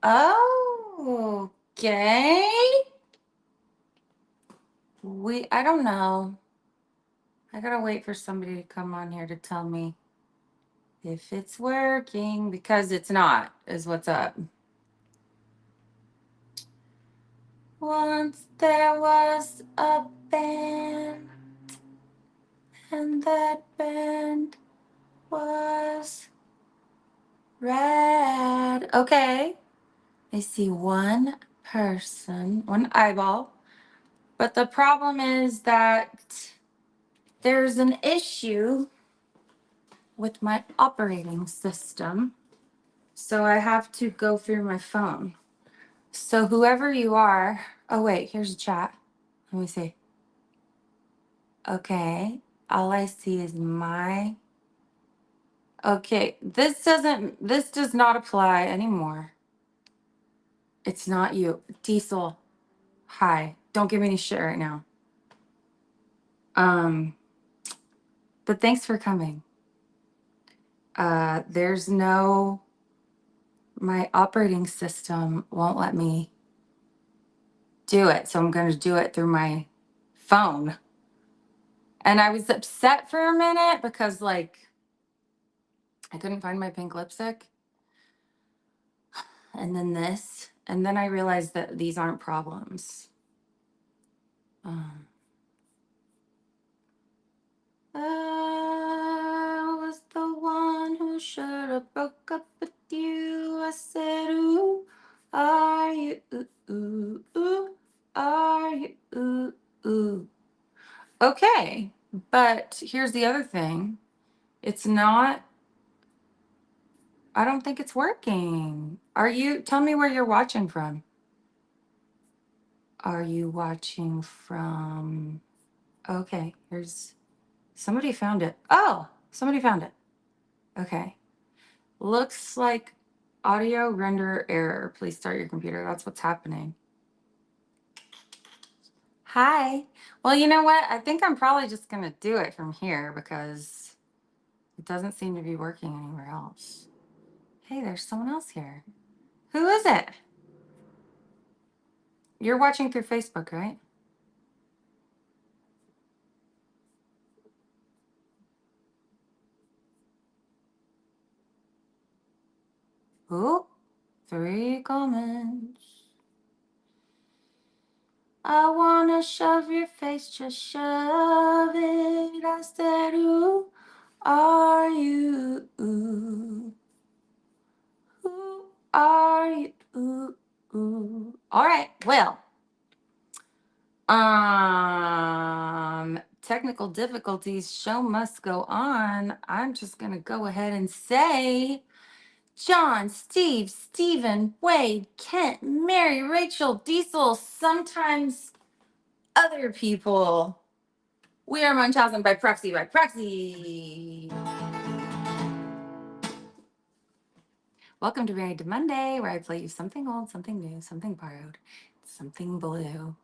Oh, okay. I don't know. I gotta wait for somebody to come on here to tell me if it's working, because it's not, is what's up. Once there was a band, and that band was red. Okay. I see one person, one eyeball. But the problem is that there's an issue with my operating system. So I have to go through my phone. So whoever you are, oh wait, here's a chat. Let me see. Okay, all I see is my, okay, this does not apply anymore. It's not you. Diesel, hi, don't give me any shit right now. But thanks for coming. There's no, my operating system won't let me do it. So I'm going to do it through my phone. And I was upset for a minute because, like, I couldn't find my pink lipstick. And then this. And then I realized that these aren't problems. I was the one who should have broke up with you. I said, ooh, are you, ooh, ooh, are you, ooh, ooh. Okay, but here's the other thing. It's not, I don't think it's working. Tell me where you're watching from. Are you watching from, okay, somebody found it. Oh, somebody found it. Okay. Looks like audio render error. Please start your computer. That's what's happening. Hi. Well, you know what? I think I'm probably just going to do it from here because it doesn't seem to be working anywhere else. Hey, there's someone else here. Who is it? You're watching through Facebook, right? Ooh, 3 comments. I wanna shove your face, just shove it. I said, who are you? Who are you? All right, well, technical difficulties, show must go on. I'm just gonna go ahead and say, John, Steve, Stephen, Wade, Kent, Mary, Rachel, Diesel, sometimes other people. We are Munchausen by proxy, by proxy. Welcome to Married to Monday, where I play you something old, something new, something borrowed, something blue.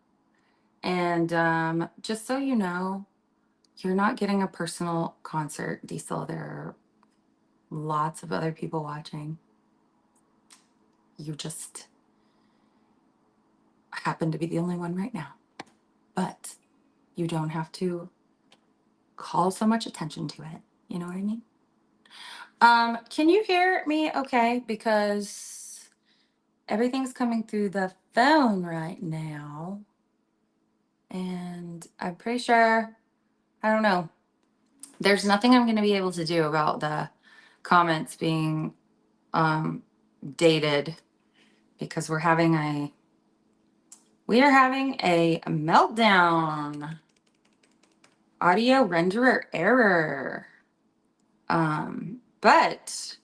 And just so you know, you're not getting a personal concert, Diesel. There are lots of other people watching. You just happen to be the only one right now. But you don't have to call so much attention to it. You know what I mean? Can you hear me okay? Because everything's coming through the phone right now. And I'm pretty sure, I don't know, there's nothing I'm going to be able to do about the comments being dated, because we are having a meltdown. Audio renderer error. But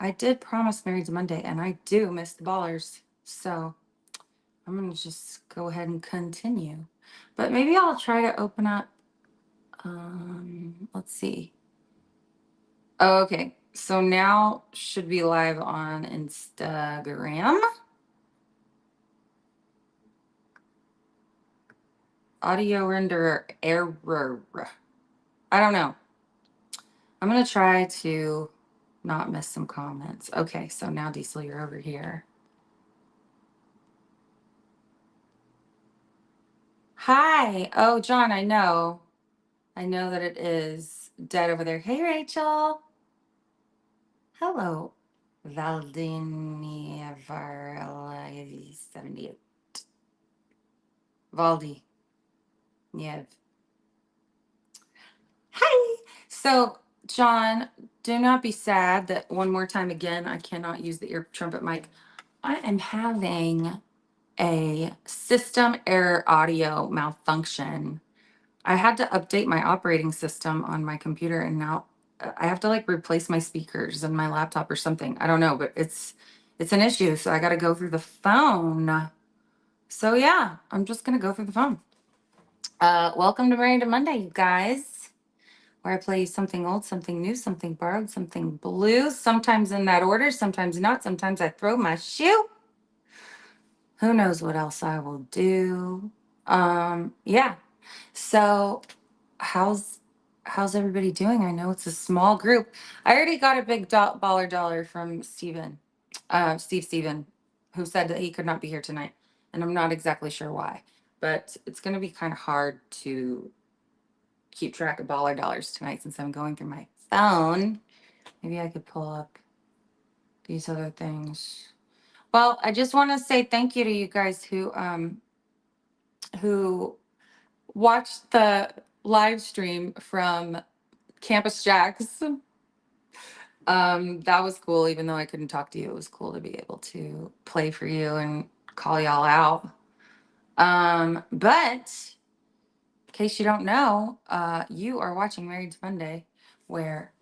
I did promise Married to Monday, and I do miss the ballers. So I'm going to just go ahead and continue. But maybe I'll try to open up. Let's see. Oh, okay. So now should be live on Instagram. Audio renderer error. I don't know. I'm going to try to not miss some comments. Okay, so now Diesel, you're over here. Hi. Oh, John, I know. I know that it is dead over there. Hey, Rachel. Hello. Valdini Varela 78. Valdi. Niev. Hi. So, John, do not be sad that one more time again, I cannot use the ear trumpet mic. I am having a system error audio malfunction. I had to update my operating system on my computer, and now I have to like replace my speakers and my laptop or something. I don't know, but it's an issue. So I got to go through the phone. So yeah, I'm just going to go through the phone. Welcome to Married to Monday, you guys, where I play something old, something new, something borrowed, something blue, sometimes in that order, sometimes not. Sometimes I throw my shoe. Who knows what else I will do? Yeah. So how's everybody doing? I know it's a small group. I already got a big baller dollar from Steve Steven, who said that he could not be here tonight. And I'm not exactly sure why, but it's going to be kind of hard to keep track of baller dollars tonight since I'm going through my phone. Maybe I could pull up these other things. Well, I just want to say thank you to you guys who watched the live stream from Campus Jacks. That was cool, even though I couldn't talk to you. It was cool to be able to play for you and call y'all out. But in case you don't know, you are watching Married to Monday, where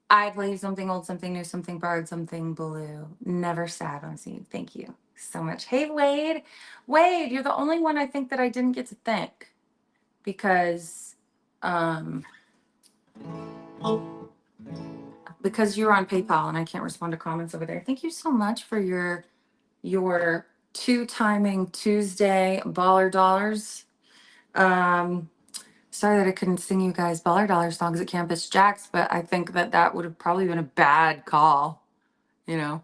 I play something old, something new, something borrowed, something blue. Never sad on scene. Thank you so much. Hey, Wade. Wade, you're the only one I think that I didn't get to thank because you're on PayPal and I can't respond to comments over there. Thank you so much for your two timing Tuesday baller dollars. Sorry that I couldn't sing you guys baller dollar songs at Campus Jacks, but I think that would have probably been a bad call, you know.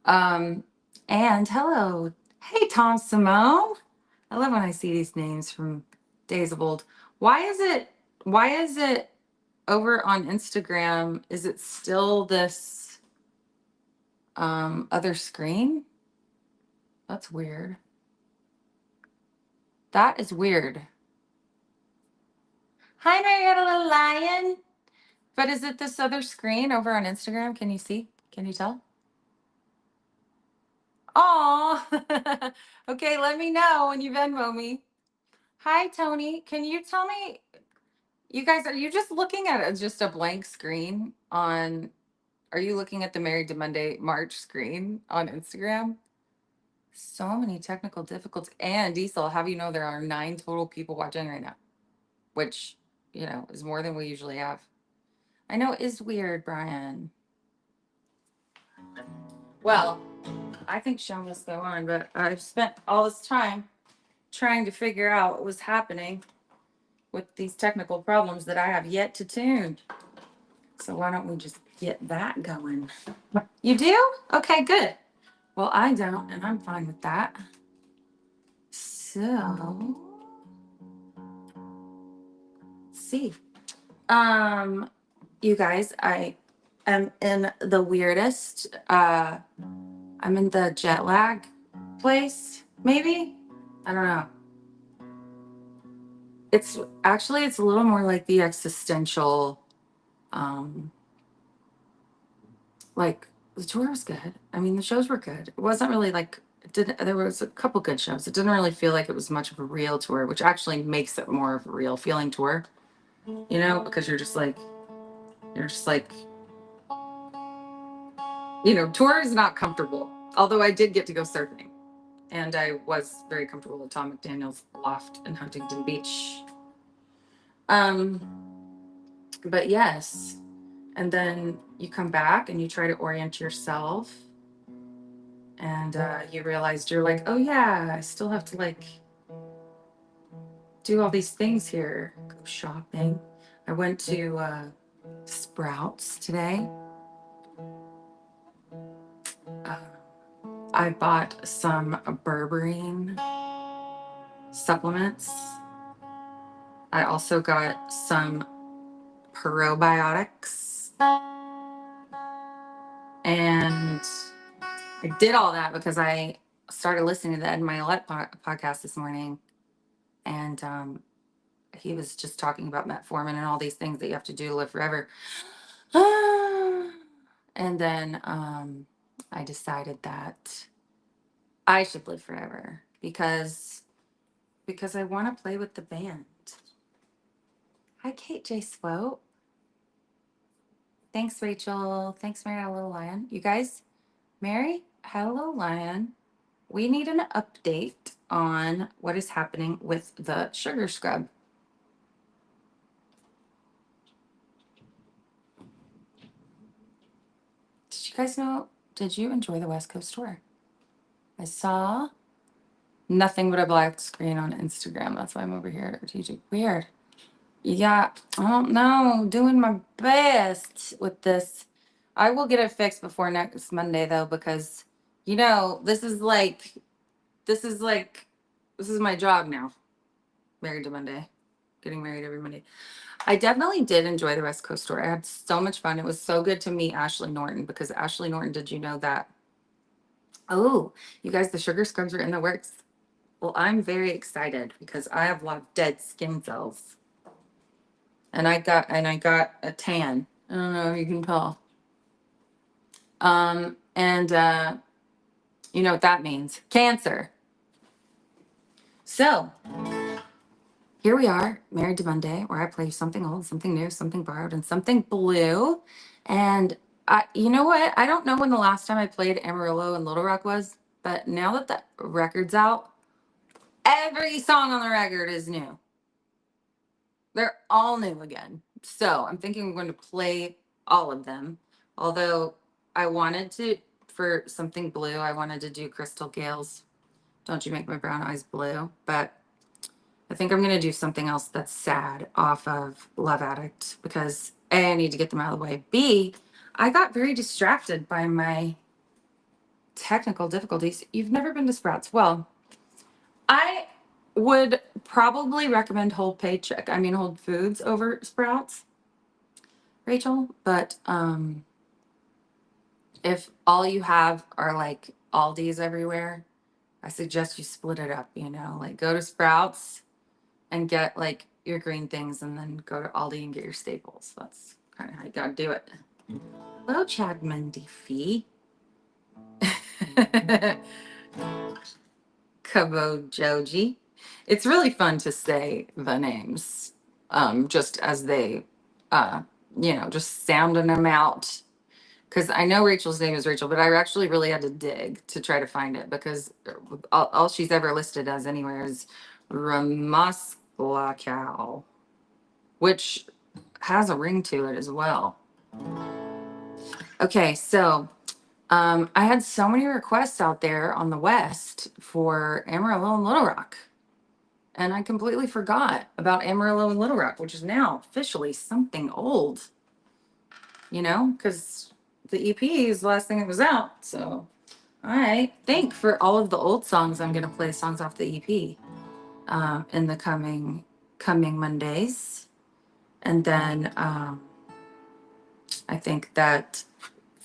And hello. Hey, Tom Simone. I love when I see these names from days of old. Why is it over on Instagram? Is it still this other screen? That's weird. That is weird. Hi, Marietta Little Lion. But is it this other screen over on Instagram? Can you see? Can you tell? Oh, okay. Let me know when you Venmo me. Hi, Tony. Can you tell me, you guys, are you just looking at just a blank screen on, are you looking at the Married to Monday March screen on Instagram? So many technical difficulties. And Diesel, have you know there are 9 total people watching right now, which, is more than we usually have. I know it is weird, Brian. Well, I think show must go on, but I've spent all this time trying to figure out what was happening with these technical problems that I have yet to tune. So why don't we just get that going? You do? Okay, good. Well, I don't, and I'm fine with that. So, let's see. You guys, I am in the weirdest, I'm in the jet lag place, maybe? I don't know. It's a little more like the existential, like the tour was good. I mean, the shows were good. It wasn't really like, there was a couple good shows. It didn't really feel like it was much of a real tour, which actually makes it more of a real feeling tour. you know, because you're just like, tour is not comfortable. Although I did get to go surfing, and I was very comfortable at Tom McDaniel's loft in Huntington Beach. But yes, and then you come back and you try to orient yourself, and you realized you're like, oh yeah, I still have to like do all these things here, go shopping. I went to Sprouts today. I bought some berberine supplements. I also got some probiotics. And I did all that because I started listening to the Ed Milet podcast this morning. And he was just talking about metformin and all these things that you have to do to live forever. And then I decided that I should live forever because I want to play with the band. Hi, Kate J. Swope. Thanks, Rachel. Thanks, Mary Had a Little Lion. You guys, Mary Had a Little Lion. We need an update on what is happening with the sugar scrub. Did you guys know? Did you enjoy the West Coast tour? I saw nothing but a black screen on Instagram. That's why I'm over here. TJ, weird. Yeah, I don't know. Doing my best with this. I will get it fixed before next Monday though, because this is my job now. Married to Monday. Getting married every Monday. I definitely did enjoy the West Coast tour. I had so much fun. It was so good to meet Ashley Norton because Ashley Norton, did you know that? Oh, you guys, the sugar scrubs are in the works. Well, I'm very excited because I have a lot of dead skin cells. And I got a tan. I don't know if you can tell. And you know what that means? Cancer. So here we are, Married to Monday, where I play something old, something new, something borrowed, and something blue. And you know what? I don't know when the last time I played Amarillo and Little Rock was, but now that the record's out, every song on the record is new. They're all new again. So I'm thinking I'm going to play all of them. Although I wanted to, for something blue, I wanted to do Crystal Gale's Don't You Make My Brown Eyes Blue. But I think I'm going to do something else that's sad off of Love Addict because A, I need to get them out of the way. B, I got very distracted by my technical difficulties. You've never been to Sprouts. Well, I would probably recommend Whole Foods over Sprouts, Rachel. But if all you have are like Aldi's everywhere, I suggest you split it up, like go to Sprouts and get like your green things and then go to Aldi and get your staples. That's kind of how you gotta do it. Hello, Chad Mendy Kabo Joji. It's really fun to say the names just as they, just sounding them out. Because I know Rachel's name is Rachel, but I actually really had to dig to try to find it because all she's ever listed as anywhere is Ramasklakau, which has a ring to it as well. Okay, so I had so many requests out there on the West for Amarillo and Little Rock. And I completely forgot about Amarillo and Little Rock, which is now officially something old, because the EP is the last thing that was out. So I think for all of the old songs, I'm going to play songs off the EP in the coming Mondays. And then I think that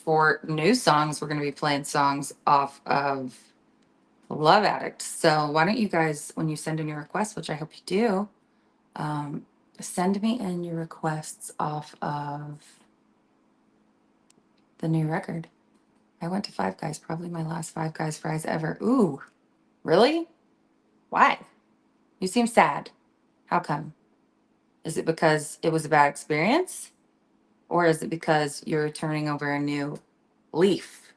for new songs, we're going to be playing songs off of Love Addict. So why don't you guys, when you send in your requests, which I hope you do, send me in your requests off of the new record. I went to Five Guys, probably my last Five Guys fries ever. Ooh, really? Why? You seem sad. How come? Is it because it was a bad experience? Or is it because you're turning over a new leaf?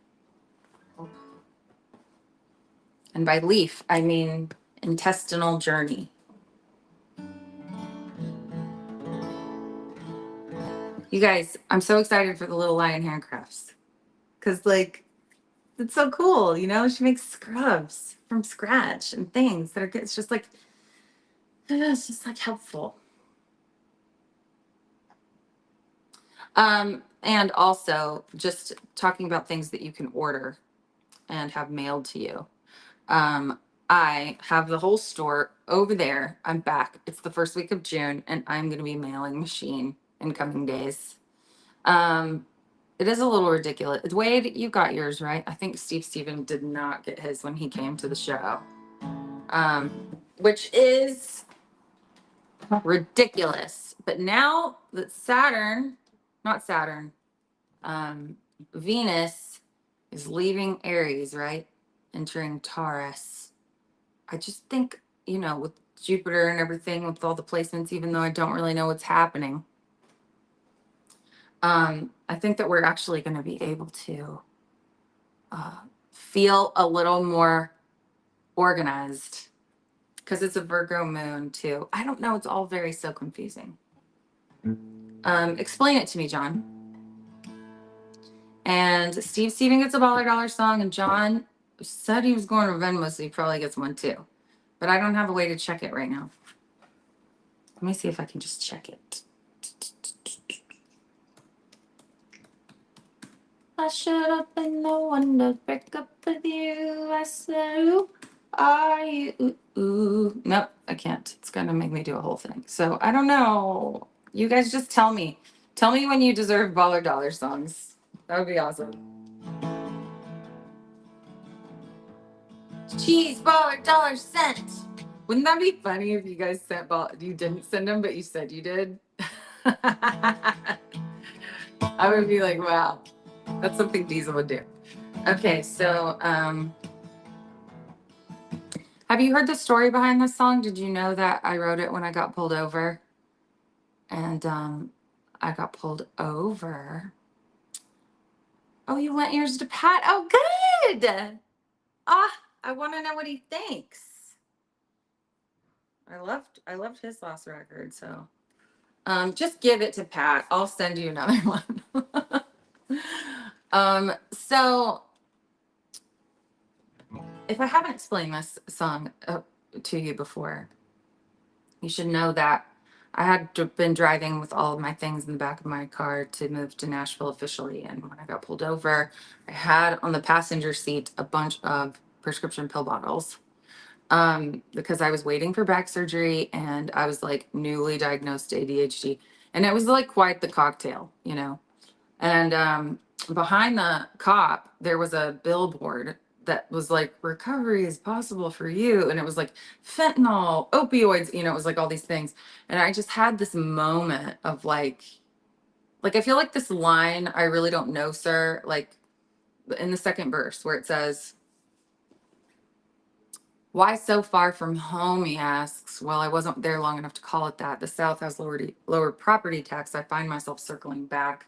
And by leaf, I mean intestinal journey. You guys, I'm so excited for the little lion handcrafts. Because, like, it's so cool, you know? She makes scrubs from scratch and things that are good. It's just like helpful. And also just talking about things that you can order and have mailed to you. I have the whole store over there. I'm back. It's the first week of June, and I'm going to be mailing machine in coming days. It is a little ridiculous. Wade, you got yours, right? I think Steven did not get his when he came to the show, which is ridiculous. But now that Venus is leaving Aries, right? Entering Taurus. I just think, with Jupiter and everything, with all the placements, even though I don't really know what's happening, I think that we're actually going to be able to feel a little more organized because it's a Virgo moon too. I don't know. It's all so confusing. Explain it to me, John. And Steven gets a $1 song, and John said he was going to Venmo, so he probably gets one too. But I don't have a way to check it right now. Let me see if I can just check it. I should have been the one to break up with you. I said, who are you? Nope, I can't. It's going to make me do a whole thing. So I don't know. You guys just tell me. Tell me when you deserve $1 songs. That would be awesome. Cheese, $1, cent. Wouldn't that be funny if you guys you didn't send them, but you said you did? I would be like, wow, that's something Diesel would do. Okay, so have you heard the story behind this song? Did you know that I wrote it when I got pulled over? And I got pulled over. Oh, you lent yours to Pat? Oh, good. I want to know what he thinks. I loved his last record, so just give it to Pat. I'll send you another one. So if I haven't explained this song to you before, you should know that I had been driving with all of my things in the back of my car to move to Nashville officially. And when I got pulled over, I had on the passenger seat a bunch of prescription pill bottles because I was waiting for back surgery and I was like newly diagnosed ADHD. And it was like quite the cocktail, And behind the cop, there was a billboard that was like, recovery is possible for you. And it was like fentanyl, opioids, it was like all these things. And I just had this moment of like I feel like this line, I really don't know, sir, like in the second verse where it says, why so far from home, he asks. Well, I wasn't there long enough to call it that. The South has lower property tax. I find myself circling back.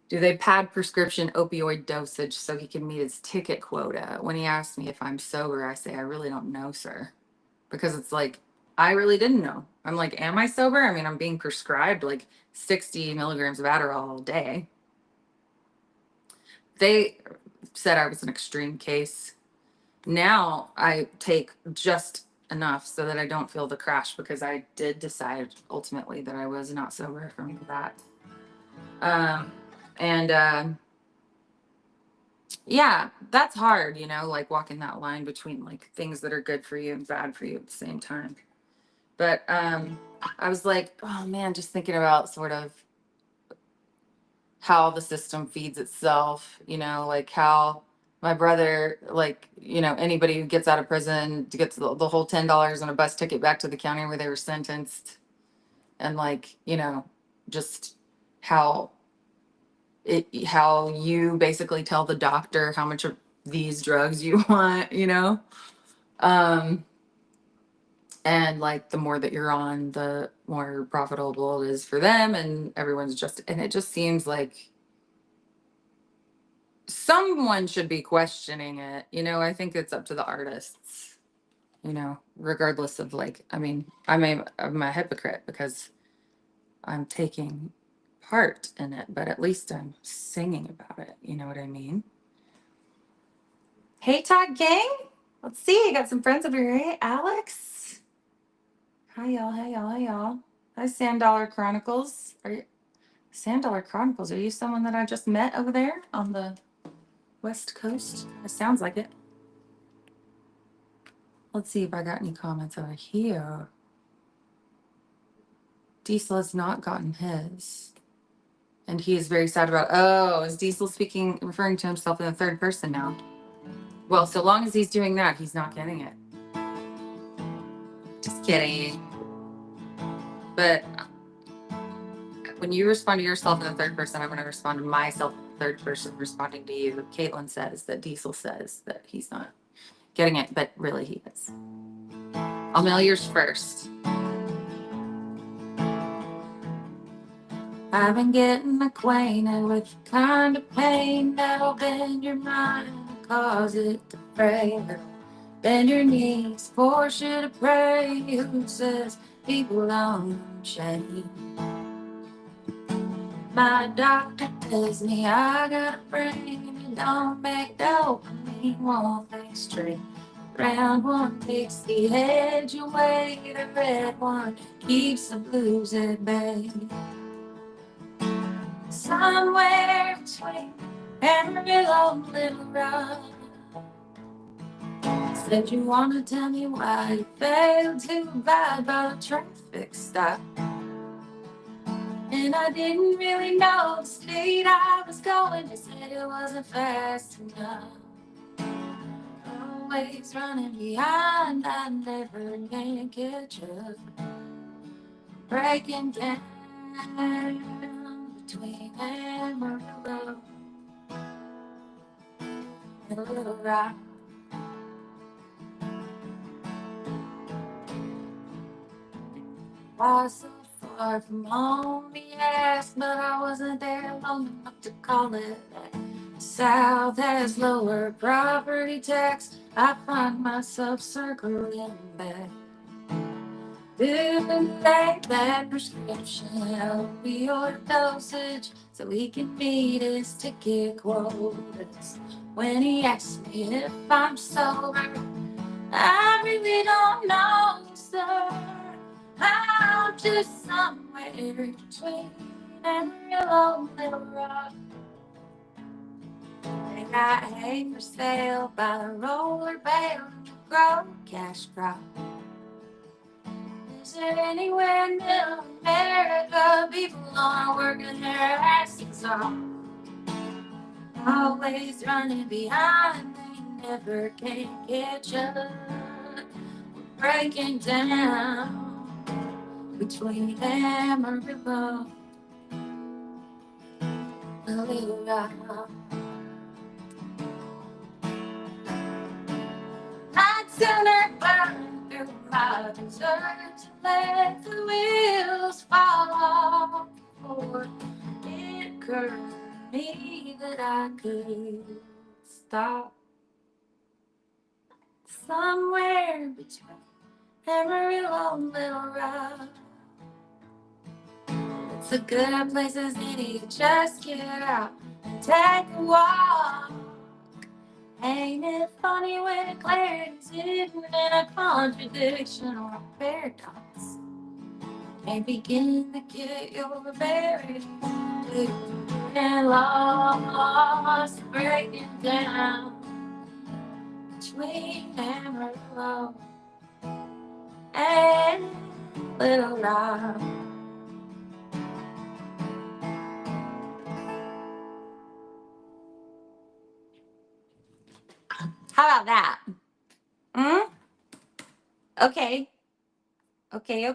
Do they pad prescription opioid dosage so he can meet his ticket quota? When he asks me if I'm sober, I say, I really don't know, sir. Because it's like, I really didn't know. I'm like, am I sober? I mean, I'm being prescribed like 60 milligrams of Adderall a day. They said I was an extreme case. Now I take just enough so that I don't feel the crash because I did decide ultimately that I was not sober from that. Yeah, that's hard, like walking that line between like things that are good for you and bad for you at the same time. But I was like, oh man, just thinking about sort of how the system feeds itself, like how my brother, like, anybody who gets out of prison to get the whole $10 on a bus ticket back to the county where they were sentenced. And like, just how you basically tell the doctor how much of these drugs you want, And like the more that you're on, the more profitable it is for them, and everyone's just, and it just seems like someone should be questioning it. You know, I think it's up to the artists, you know, regardless of like, I mean, I'm a hypocrite because I'm taking part in it, but at least I'm singing about it. You know what I mean? Hey, Todd Gang. Let's see. I got some friends over here. Hey, Alex. Hi, y'all. Hey, y'all. Hey, y'all. Hi, Sand Dollar Chronicles. Are you Sand Dollar Chronicles? Are you someone that I just met over there on the West Coast? It sounds like it. Let's see if I got any comments over here. Diesel has not gotten his. And he is very sad about, oh, is Diesel speaking, referring to himself in the third person now? Well, so long as he's doing that, he's not getting it. Just kidding. But when you respond to yourself in the third person, I'm going to respond to myself in the third person, responding to you. Caitlin says that Diesel says that he's not getting it, but really he is. I'll mail yours first. I've been getting acquainted with the kind of pain that'll bend your mind and cause it to fray. Bend your knees, force you to pray. Who says people don't change? My doctor tells me I got a brain that don't make dopamine, won't think straight. Round one takes the edge away, the red one keeps the blues at bay. Somewhere between Amarillo and Little Rock. Said you wanna tell me why you failed to abide by the traffic stop. And I didn't really know the speed I was going. You said it wasn't fast enough. Always running behind, I never can catch up. Breaking down between Amarillo and Little Rock. Why so far from home, he asked, but I wasn't there long enough to call it that. South has lower property tax, I find myself circling back. Didn't take that prescription, opioid dosage, so he can meet his ticket quotas. When he asked me if I'm sober, I really don't know, sir. I'm just somewhere between Amarillo and Little Rock. They got hay for sale by the roller bale to grow cash crop. Is there anywhere in Middle America people aren't working their asses off? Always running behind, they never can catch up. Breaking down between Amarillo and Little Rock. I'd sooner burn through my desert to let the wheels fall off before it occurred to me that I could stop. Somewhere between Amarillo and Little Rock. It's a good place as any to just get out and take a walk. Ain't it funny when clarity's hidden in a contradiction or a paradox? Can't begin to get your bearings and lost, breaking down between Amarillo and Little Rock. How about that? Okay. Okay.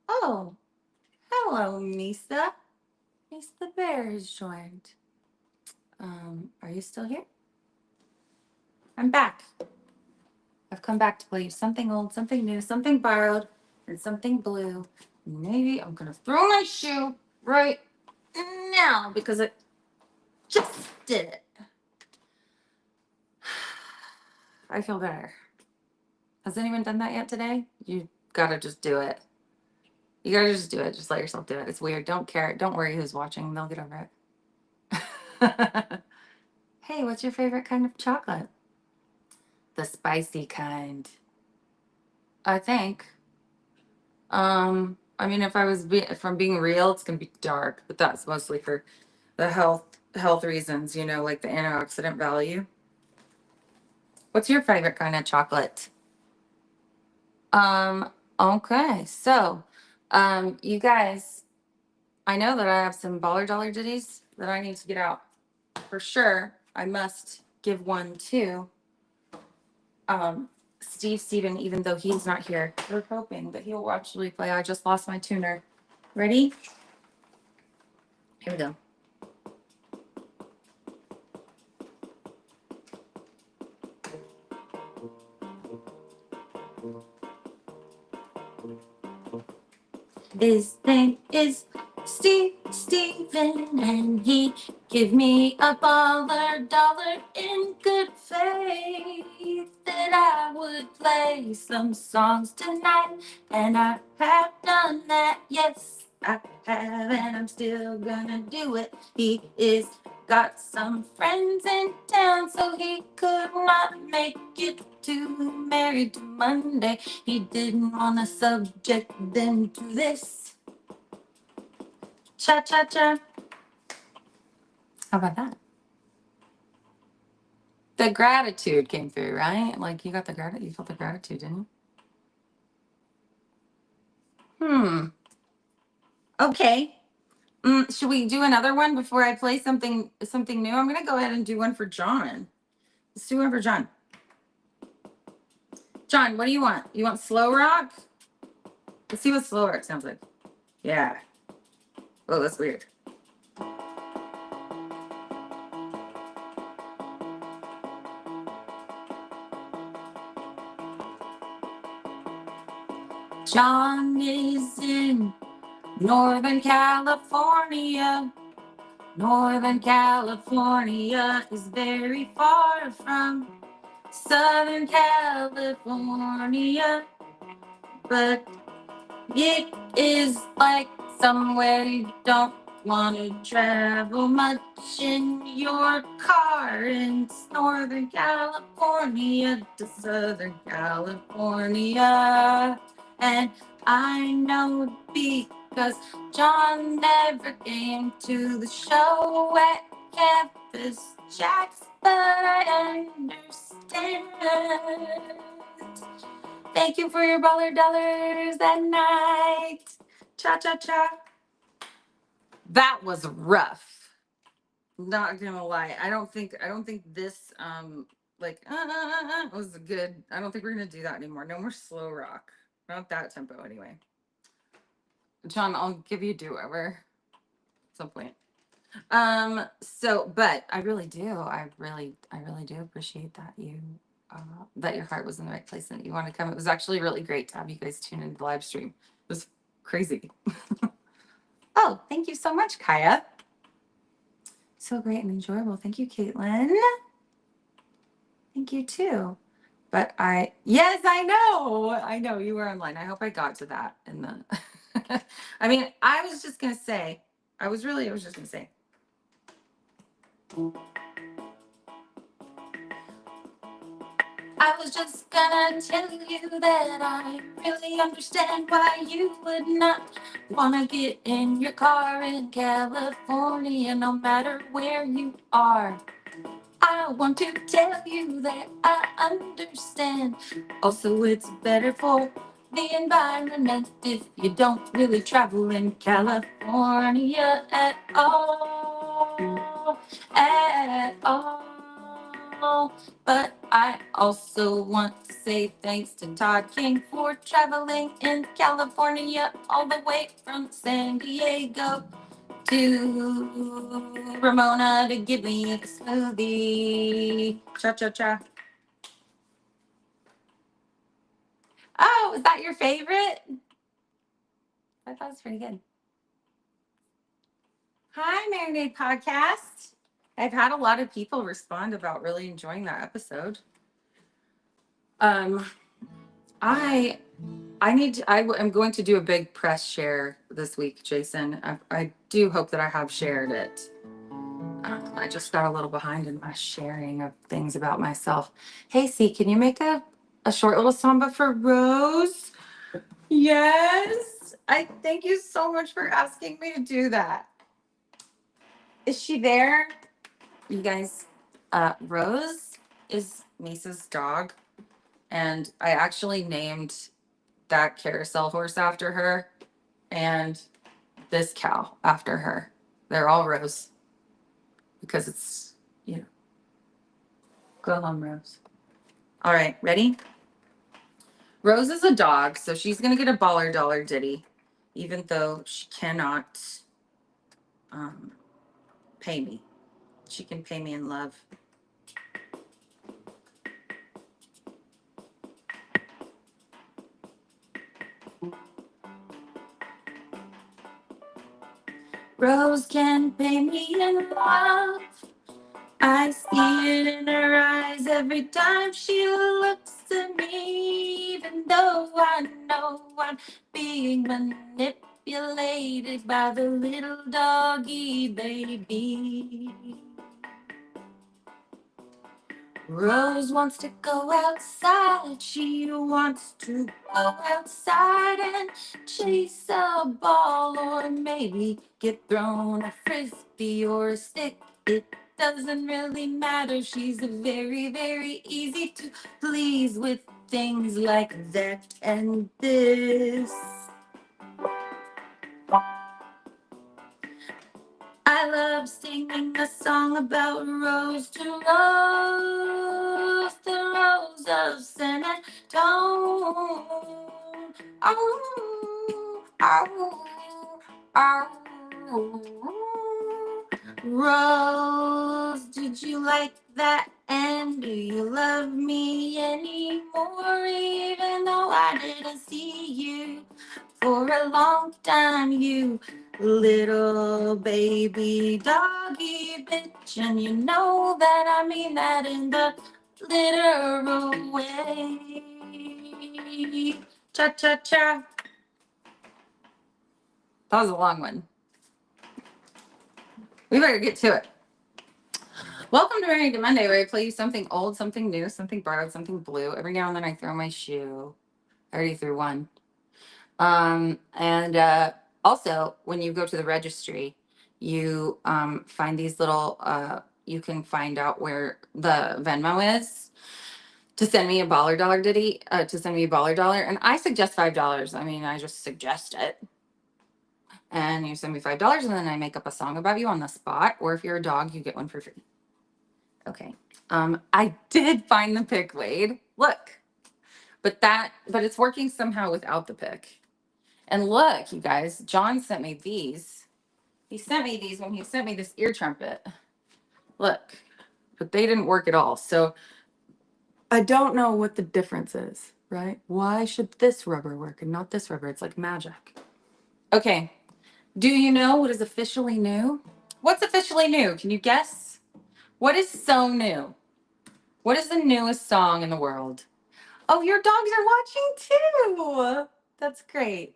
Oh, hello, Misa. Misa the bear has joined. Are you still here? I'm back. I've come back to play you something old, something new, something borrowed, and something blue. Maybe I'm gonna throw my shoe right now because I just did it. I feel better. Has anyone done that yet today? You gotta just do it. You gotta just do it. Just let yourself do it. It's weird. Don't care. Don't worry who's watching. They'll get over it. Hey, what's your favorite kind of chocolate? The spicy kind. I think. I mean, if I'm being real, it's gonna be dark, but that's mostly for the health reasons, you know, like the antioxidant value. What's your favorite kind of chocolate? Okay, so you guys, I know that I have some baller dollar ditties that I need to get out. For sure, I must give one to Steven, even though he's not here. We're hoping that he'll watch the replay. I just lost my tuner. Ready? Here we go. His name is Steven, and he give me a baller dollar in good faith that I would play some songs tonight, and I have done that. Yes, I have, and I'm still gonna do it. He is got some friends in town, so he could not make it to Married to Monday. He didn't want to subject them to this. Cha-cha-cha. How about that? The gratitude came through, right? Like you got the gratitude, you felt the gratitude, didn't you? Okay. Should we do another one before I play something new? I'm gonna go ahead and do one for John. Let's do one for John. John, what do you want? You want slow rock? Let's see what slow rock sounds like. Yeah. Oh, that's weird. John is in Northern California. Northern California is very far from Southern California, but it is like somewhere you don't want to travel much in your car. It's Northern California to Southern California. And I know because John never came to the show at Campus Jacks, but I understand. Thank you for your baller dollars that night. Cha-cha-cha. That was rough. Not gonna lie. I don't think this was good. I don't think we're gonna do that anymore. No more slow rock. Not that tempo anyway. John, I'll give you a do-over at some point. But I really do. I really do appreciate that that your heart was in the right place and that you want to come. It was actually really great to have you guys tune into the live stream. It was crazy. Oh, thank you so much, Kaya. So great and enjoyable. Thank you, Caitlin. Thank you too. But yes, I know you were online. I hope I got to that in the I mean, I was just gonna say, I was just gonna say. I was just gonna tell you that I really understand why you would not wanna get in your car in California, no matter where you are. I want to tell you that I understand. Also, it's better for the environment if you don't really travel in California at all. At all. But I also want to say thanks to Todd King for traveling in California all the way from San Diego to Ramona to give me a smoothie. Cha cha cha. Oh, is that your favorite? I thought it was pretty good. Hi, Marinade Podcast. I've had a lot of people respond about really enjoying that episode. I am going to do a big press share this week, Jason. I do hope that I have shared it. I just got a little behind in my sharing of things about myself. Hey, C, can you make a short little samba for Rose? Yes. I thank you so much for asking me to do that. Is she there? You guys, Rose is Misa's dog, and I actually named that carousel horse after her and this cow after her. They're all Rose because it's, go home, Rose. All right, ready? Rose is a dog, so she's going to get a baller dollar ditty, even though she cannot pay me. She can pay me in love. Rose can pay me in love. I see it in her eyes every time she looks at me, even though I know I'm being manipulated by the little doggy baby. Rose wants to go outside. She wants to go outside and chase a ball, or maybe get thrown a frisbee or a stick. It doesn't really matter. She's very, very easy to please with things like that and this. I love singing a song about Rose to Rose, the Rose of San Antone. Oh, oh, oh. Rose, did you like that? And do you love me anymore? Even though I didn't see you for a long time, you little baby doggy bitch. And you know that I mean that in the literal way. Cha cha cha. That was a long one. We better get to it. Welcome to Married to Monday, where I play you something old, something new, something borrowed, something blue. Every now and then I throw my shoe. I already threw one. Also, when you go to the registry, you find these little, you can find out where the Venmo is to send me a baller dollar ditty, to send me a baller dollar. And I suggest $5. I mean, I just suggest it. And you send me $5 and then I make up a song about you on the spot. Or if you're a dog, you get one for free. Okay. I did find the pick, Wade. Look. But it's working somehow without the pick. And look, you guys, John sent me these. He sent me these when he sent me this ear trumpet. Look, but they didn't work at all. So I don't know what the difference is, right? Why should this rubber work and not this rubber? It's like magic. Okay. Do you know what is officially new? What's officially new? Can you guess? What is so new? What is the newest song in the world? Oh, your dogs are watching too. That's great.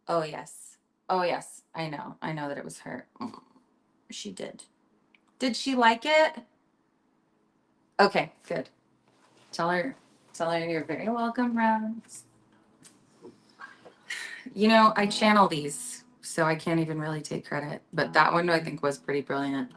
Oh, yes. Oh, yes. I know. I know that it was her. She did. Did she like it? Okay, good. Tell her you're very welcome, Rose. You know, I channel these, so I can't even really take credit. But that one I think was pretty brilliant.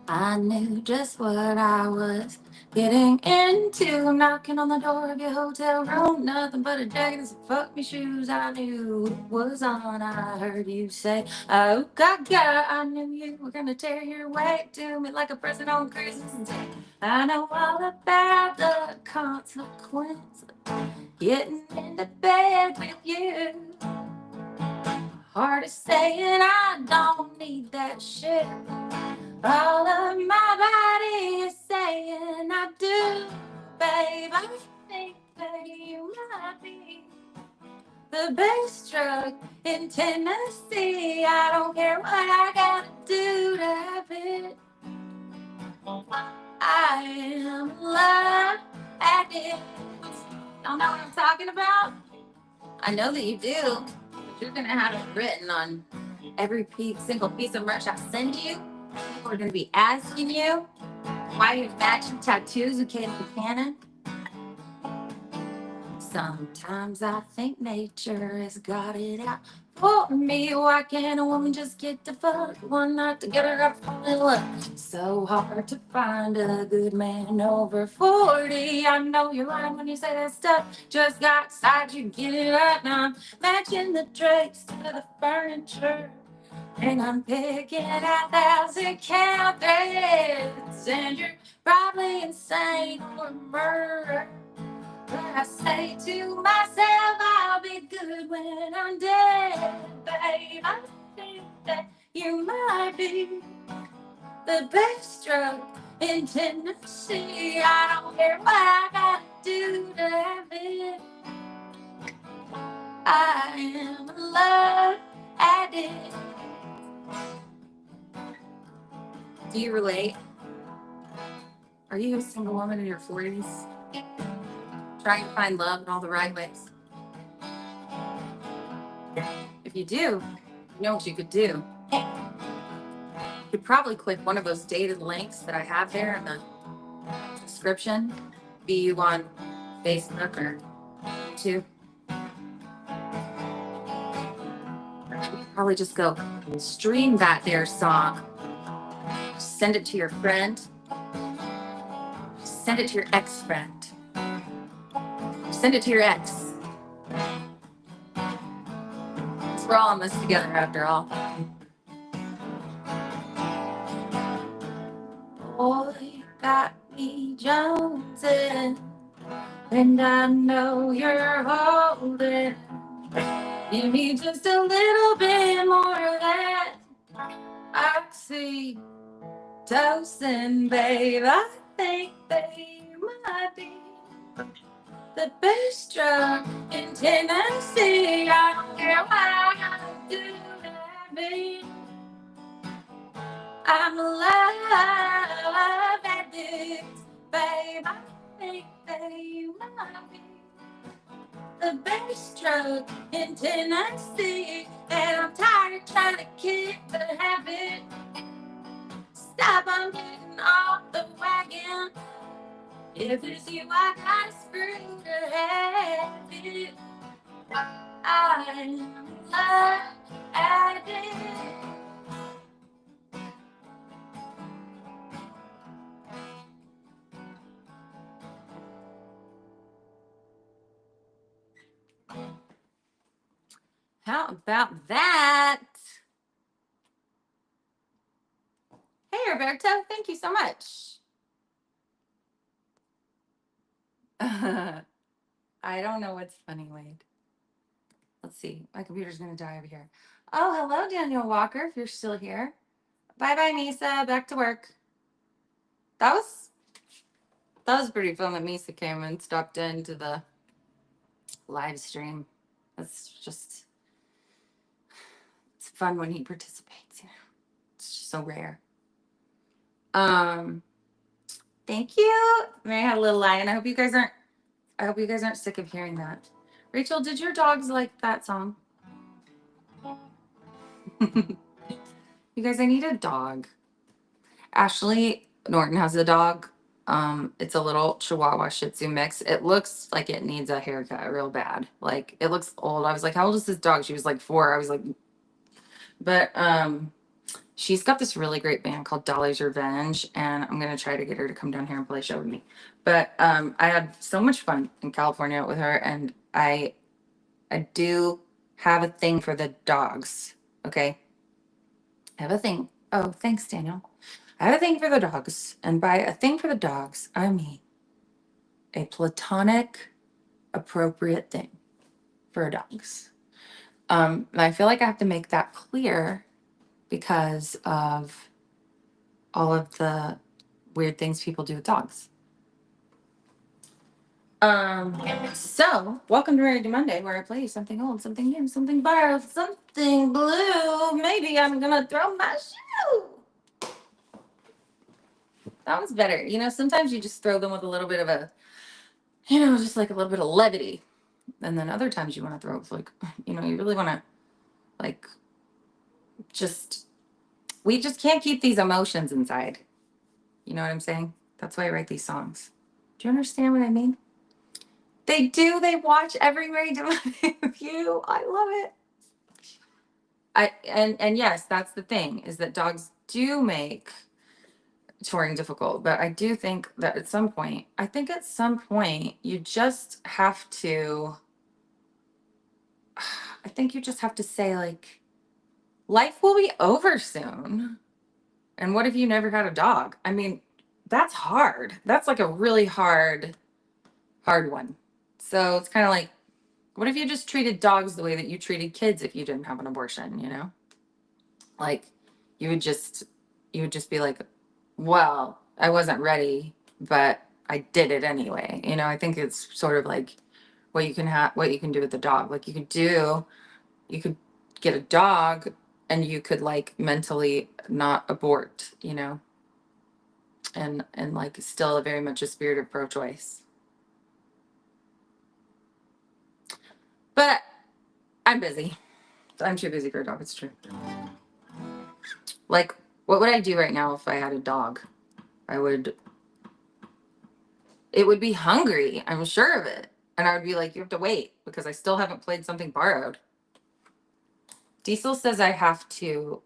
I knew just what I was getting into, knocking on the door of your hotel room. Nothing but a jacket and some fuck me shoes. I knew it was on. I heard you say, oh, gaga. I knew you were gonna tear your way to me like a present on Christmas Day. I know all about the consequence of getting into bed with you. Hard to saying I don't need that shit. All of my body is saying I do, babe. I think that you might be the best drug in Tennessee. I don't care what I gotta do to have it. I am a love addict. Y'all know what I'm talking about? I know that you do. But you're gonna have it written on every single piece of merch I send you. People are gonna be asking you why you're matching tattoos with Kate Buchanan. Sometimes I think nature has got it out for me. Why can't a woman just get to fuck one night to get her up fall in love? So hard to find a good man over 40. I know you're lying when you say that stuff just got inside you. Get it right now. I'm matching the drapes to the furniture, and I'm picking out 1,000-count threads. And you're probably insane or a murderer. But I say to myself, I'll be good when I'm dead, babe. I think that you might be the best drug in Tennessee. I don't care what I gotta do to have it. I am a love addict. Do you relate? Are you a single woman in your 40s trying to find love in all the right ways? If you do, you know what you could do. You could probably click one of those dated links that I have there in the description. Be you on Facebook or YouTube. Probably just go stream that there song. Send it to your friend. Send it to your ex-friend. Send it to your ex. We're all in this together after all. Boy, got me jonesing, and I know you're holding. Give me just a little bit more of that oxytocin, babe. I think that you might be the best drug in Tennessee. I don't care what I gotta do to have it. I'm a love addict, babe. I think that you might be the best drug in Tennessee. And I'm tired of trying to kick the habit. Stop, I'm getting off the wagon. If it's you, I gotta screw to have it. I'm a love addict. How about that? Hey, Roberto, thank you so much. I don't know what's funny, Wade. Let's see. My computer's going to die over here. Oh, hello, Daniel Walker, if you're still here. Bye-bye, Misa. Back to work. That was pretty fun that Misa came and stopped into the live stream. It's fun when he participates, you know. It's just so rare. Thank you. Mary had a little lion. I hope you guys aren't sick of hearing that. Rachel, did your dogs like that song? You guys, I need a dog. Ashley Norton has a dog. It's a little Chihuahua Shih Tzu mix. It looks like it needs a haircut real bad. Like, it looks old. I was like, how old is this dog? She was like 4. I was like, but she's got this really great band called Dolly's Revenge, and I'm gonna try to get her to come down here and play a show with me. But I had so much fun in California with her, and I do have a thing for the dogs. Okay, I have a thing. Oh, thanks, Daniel. I have a thing for the dogs, and by a thing for the dogs, I mean a platonic, appropriate thing for dogs. And I feel like I have to make that clear because of all of the weird things people do with dogs. So welcome to Ready to Monday, where I play something old, something new, something borrowed, something blue. Maybe I'm gonna throw my shoe. That was better. You know, sometimes you just throw them with a little bit of a, just like a little bit of levity. And then other times you want to throw it with like, you really want to like we just can't keep these emotions inside. You know what I'm saying? That's why I write these songs. Do you understand what I mean? They do. They watch every Married to Monday review. I love it. And yes, that's the thing, is that dogs do make touring difficult. But I do think that at some point, you just have to, I think you just have to say, like, life will be over soon. And what if you never had a dog? I mean, that's hard. That's like a really hard one. So it's kind of like, what if you just treated dogs the way that you treated kids if you didn't have an abortion, Like you would just be like, well, I wasn't ready, but I did it anyway. I think it's sort of like what you can do with the dog. Like you could get a dog and you could like mentally not abort, and like still very much a spirit of pro-choice. But I'm busy. I'm too busy for a dog. It's true. Like, what would I do right now if I had a dog? It would be hungry. I'm sure of it. And I would be like, you have to wait because I still haven't played something borrowed. Diesel says I have to,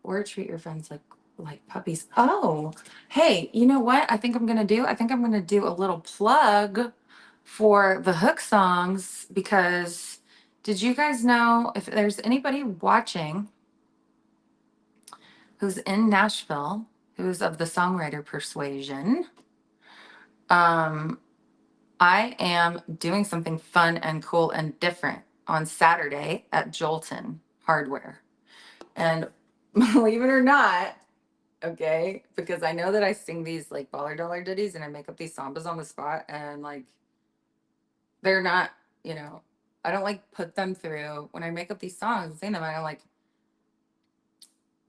or treat your friends like puppies. Oh, hey, you know what? I think I'm going to do a little plug for the Hook songs, because did you guys know, if there's anybody watching who's in Nashville, who's of the songwriter persuasion, I am doing something fun and cool and different on Saturday at Jolton Hardware. And believe it or not, okay, because I know that I sing these like baller dollar ditties and I make up these sambas on the spot, and like they're not, I don't like put them through when I make up these songs and sing them. I'm like,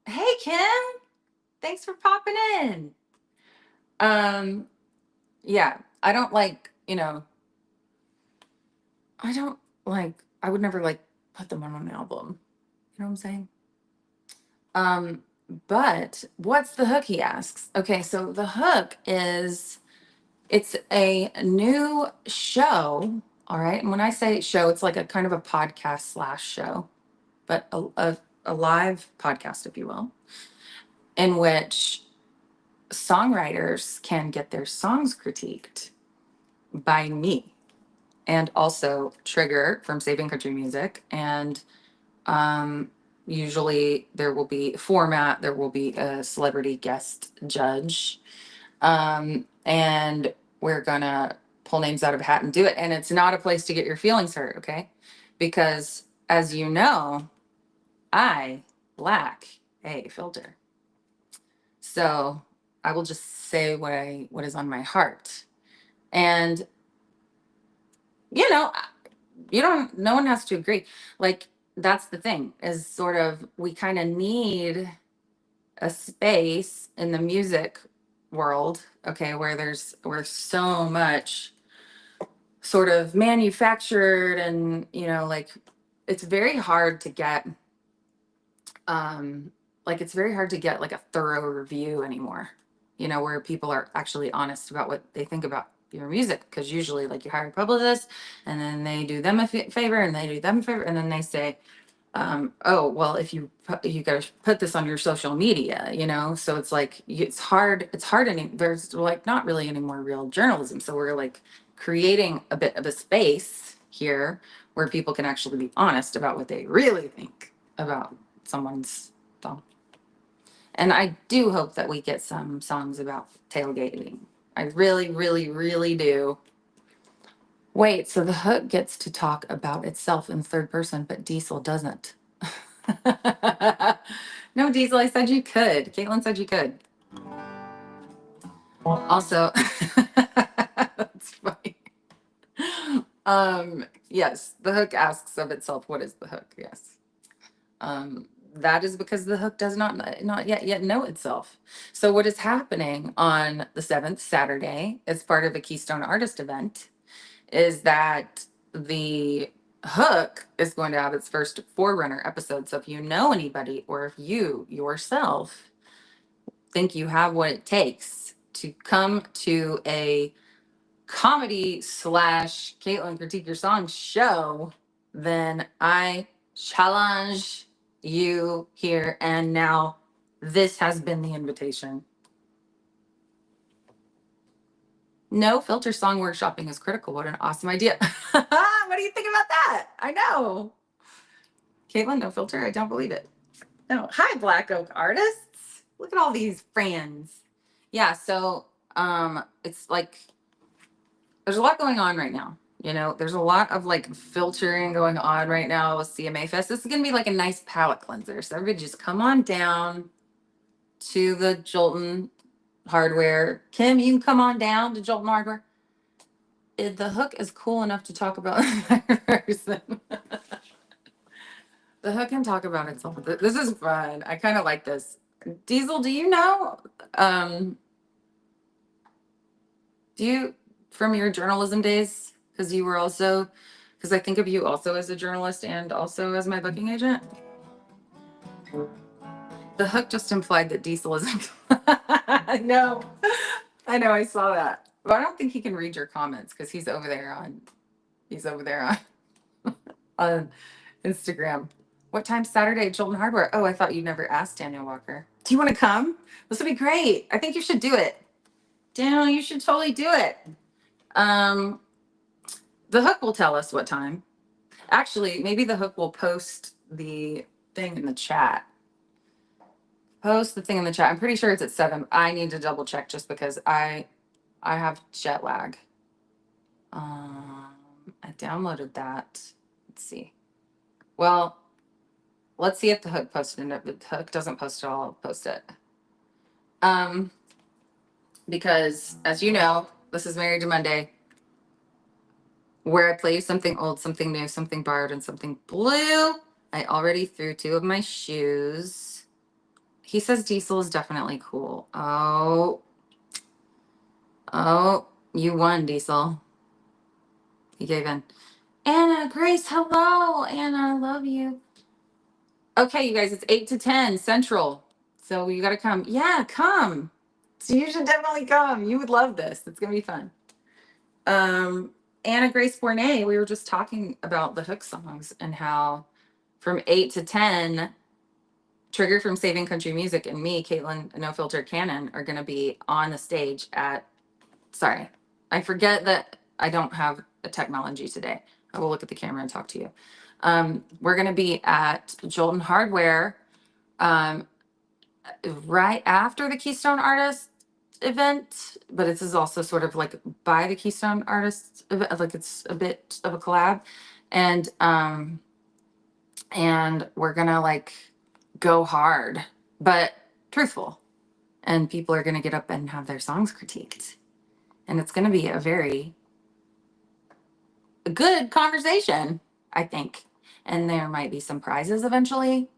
hey Kim, thanks for popping in. Yeah, I don't like, I would never like put them on an album. You know what I'm saying? But what's the hook, he asks. Okay, so the hook is, it's a new show. All right. And when I say show, it's like a kind of a podcast / show, but a live podcast, if you will, in which songwriters can get their songs critiqued by me, and also Trigger from Saving Country Music. And usually there will be a celebrity guest judge. And we're gonna pull names out of a hat and do it. And it's not a place to get your feelings hurt, okay? Because as you know, I lack a filter. So I will just say what is on my heart. And no one has to agree. Like, that's the thing, is sort of, we kind of need a space in the music world, okay, where so much sort of manufactured, and like it's very hard to get like a thorough review anymore, where people are actually honest about what they think about your music, because usually like you hire a publicist and then they do them a favor and they do them a favor and then they say, oh, well, if you got to put this on your social media, so it's like, it's hard. There's like not really any more real journalism. So we're like creating a bit of a space here where people can actually be honest about what they really think about someone's song. And I do hope that we get some songs about tailgating. I really, really, really do. Wait, so the hook gets to talk about itself in third person, but Diesel doesn't. No, Diesel, I said you could. Caitlin said you could. Also, that's funny. Yes, the hook asks of itself, what is the hook? Yes. That is because the hook does not yet know itself. So what is happening on the 7th Saturday as part of a Keystone Artist event is that the hook is going to have its first Forerunner episode. So if you know anybody or if you yourself think you have what it takes to come to a comedy slash Caitlin critique your song show, then I challenge you here and now. This has been the invitation. No filter song workshopping is critical. What an awesome idea. What do you think about that? I know. Caitlin, no filter? I don't believe it. No. Hi, Black Oak artists. Look at all these friends. Yeah, so it's like there's a lot going on right now. You know, there's a lot of like filtering going on right now with CMA Fest. This is gonna be like a nice palate cleanser. So everybody just come on down to the Jolton Hardware. Kim, you can come on down to Jolton Hardware. The hook is cool enough to talk about another person. The hook can talk about itself. This is fun. I kind of like this. Diesel, do you know? Do you from your journalism days? Because you were also, because I think of you also as a journalist and also as my booking agent. The hook just implied that Diesel isn't. I know. I know. I saw that, but I don't think he can read your comments because he's over there on. He's over there on Instagram. What time Saturday at Jolton Hardware? Oh, I thought you never asked Daniel Walker. Do you want to come? This would be great. I think you should do it. Daniel, you should totally do it. Um, the hook will tell us what time. Actually, maybe the hook will post the thing in the chat. Post the thing in the chat. I'm pretty sure it's at 7. I need to double check just because I have jet lag. I downloaded that. Let's see. Well, let's see if the hook posted it. If the hook doesn't post it, I'll post it. Because as you know, this is Married to Monday, where I play something old, something new, something borrowed, and something blue. I already threw 2 of my shoes. He says Diesel is definitely cool. Oh, you won, Diesel. He gave in. Anna, Grace, hello. Anna, I love you. Okay, you guys, it's 8 to 10 Central. So you got to come. Yeah, come. So you should definitely come. You would love this. It's going to be fun. Anna Grace Bournet, we were just talking about the hook songs and how from 8 to 10, Trigger from Saving Country Music and me, Caitlin No Filter Cannon, are going to be on the stage at, sorry, I forget that I don't have a technology today. I will look at the camera and talk to you. We're going to be at Jolton Hardware right after the Keystone Artist event, but this is also sort of like by the Keystone Artist event, like it's a bit of a collab. And we're gonna like go hard, but truthful. And people are gonna get up and have their songs critiqued. And it's gonna be a very good conversation, I think. And there might be some prizes eventually.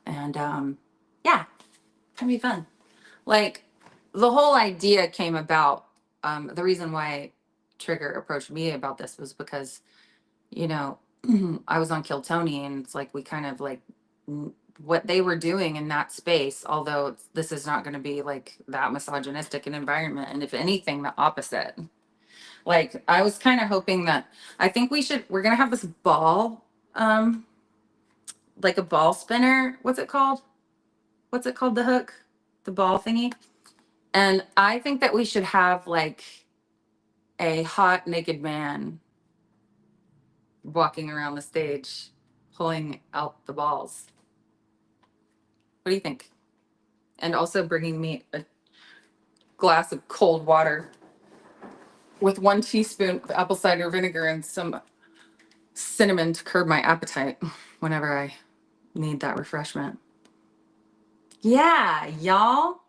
And yeah, it's gonna be fun. Like the whole idea came about. The reason why Trigger approached me about this was because, you know, I was on Kill Tony, and it's like we kind of like what they were doing in that space. Although this is not going to be like that misogynistic an environment, and if anything, the opposite. Like I was kind of hoping that I think we're gonna have this ball, like a ball spinner. What's it called? What's it called? The hook, the ball thingy. And I think that we should have like a hot naked man walking around the stage pulling out the balls. What do you think? And also bringing me a glass of cold water with 1 teaspoon of apple cider vinegar and some cinnamon to curb my appetite whenever I need that refreshment. Yeah, y'all.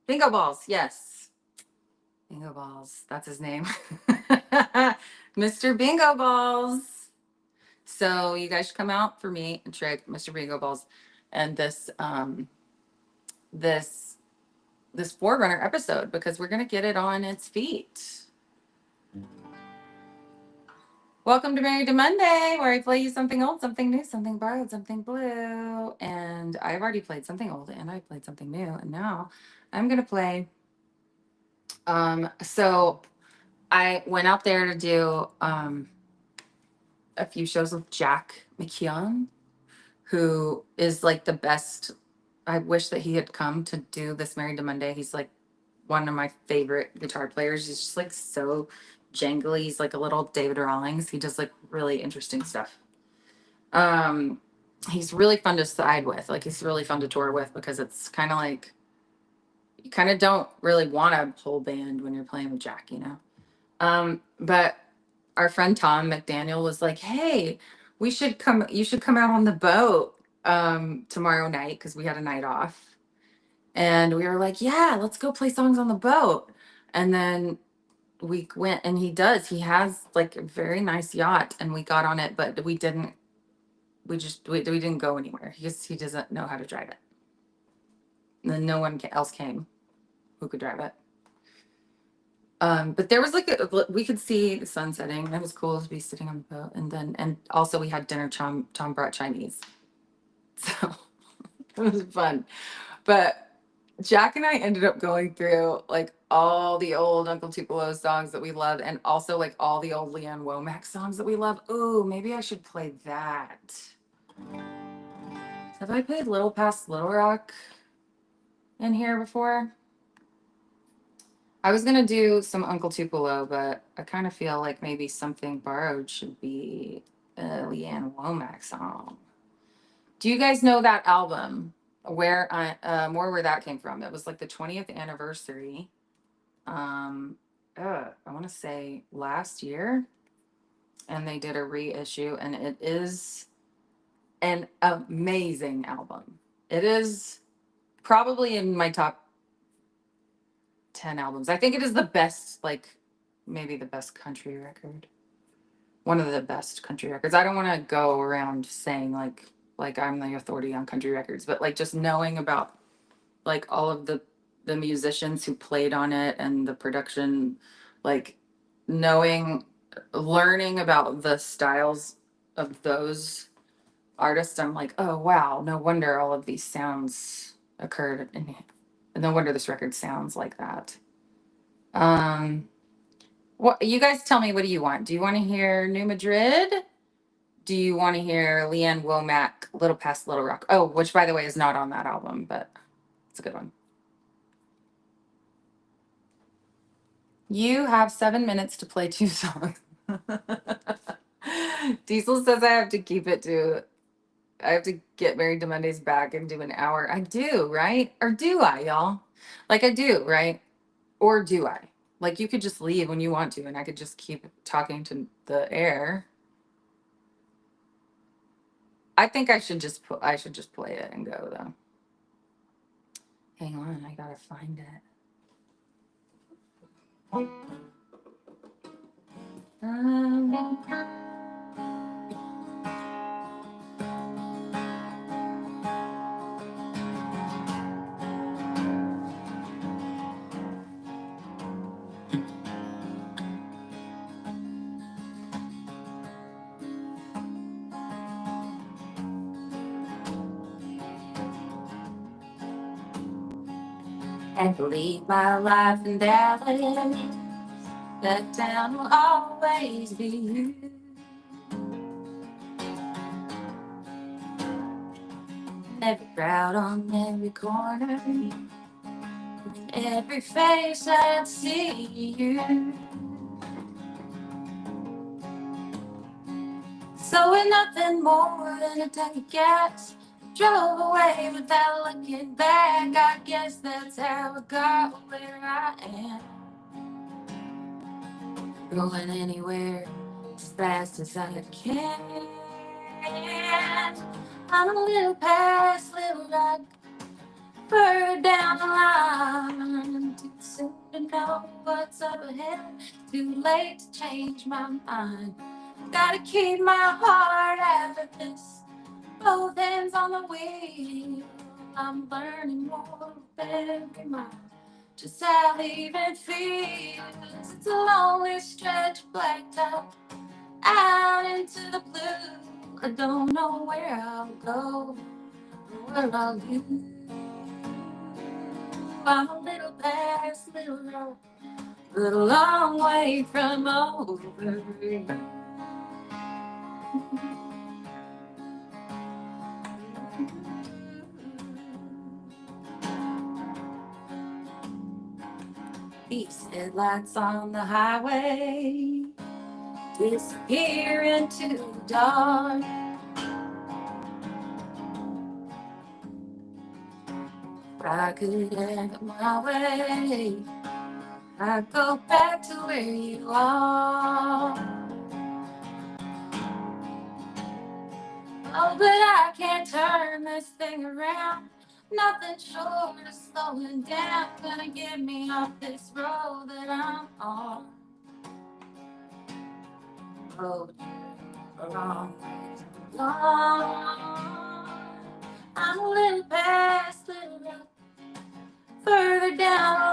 Bingo balls, yes. Bingo Balls. That's his name. Mr. Bingo Balls. So you guys should come out for me and trick Mr. Bingo Balls and this Forerunner episode, because we're gonna get it on its feet. Welcome to Married to Monday, where I play you something old, something new, something borrowed, something blue. And I've already played something old and I played something new. And now I'm gonna play. So I went out there to do a few shows with Jack McKeown, who is like the best. I wish that he had come to do this Married to Monday. He's like one of my favorite guitar players. He's just like so jangly. He's like a little David Rawlings. He does like really interesting stuff. He's really fun to side with. Like he's really fun to tour with, because it's kind of like you kind of don't really want a whole band when you're playing with Jack, you know. But our friend Tom McDaniel was like, "Hey, you should come out on the boat tomorrow night, because we had a night off." And we were like, "Yeah, let's go play songs on the boat." And then we went, and he has like a very nice yacht, and we got on it, but we didn't go anywhere. He doesn't know how to drive it. And then no one else came who could drive it. But there was like we could see the sun setting. It was cool to be sitting on the boat. And also we had dinner. Tom brought Chinese. So it was fun. But Jack and I ended up going through like all the old Uncle Tupelo songs that we love, and also like all the old Leanne Womack songs that we love. Ooh, maybe I should play that. Have I played Little Past Little Rock in here before? I was gonna do some Uncle Tupelo, but I kind of feel like maybe Something Borrowed should be a Leanne Womack song. Do you guys know that album? Where that came from? It was like the 20th anniversary. I want to say last year, and they did a reissue, and it is an amazing album. It is probably in my top 10 albums. I think it is the best, like maybe the best country record. One of the best country records. I don't want to go around saying like I'm the authority on country records, but like just knowing about like all of the musicians who played on it and the production, like learning about the styles of those artists, I'm like, oh wow, no wonder all of these sounds occurred and no wonder this record sounds like that. What you guys tell me, what do you want? Do you want to hear New Madrid? Do you want to hear Leanne Womack, Little Past Little Rock? Oh, which by the way is not on that album, but it's a good one. You have 7 minutes to play 2 songs. Diesel says I have to get Married to Mondays back and do an hour. I do, right? Or do I, y'all? Like I do, right? Or do I? Like you could just leave when you want to, and I could just keep talking to the air. I think I should just play it and go though. Hang on, I gotta find it. And believe my life in Dallas, that town will always be you. Every crowd on every corner, every face I see you. So with nothing more than a tank of gas, drove away without looking back. I guess that's how I got where I am. Going anywhere as fast as I can. I'm a little past Little Rock, further down the line, too soon to know what's up ahead. Too late to change my mind. Gotta keep my heart out of this. Both hands on the wheel. I'm learning more with every mile. Just how it even feels. It's a lonely stretch of blacktop out into the blue. I don't know where I'll go or what I'll do. I'm a little past, little low, but a long way from over. These headlights on the highway disappear into the dark. If I could have it my way, I'd go back to where you are. Oh, but I can't turn this thing around. Nothing short of slowing down. Gonna get me off this road that I'm on. Road wrong, long. I'm a little past, little rough, further down the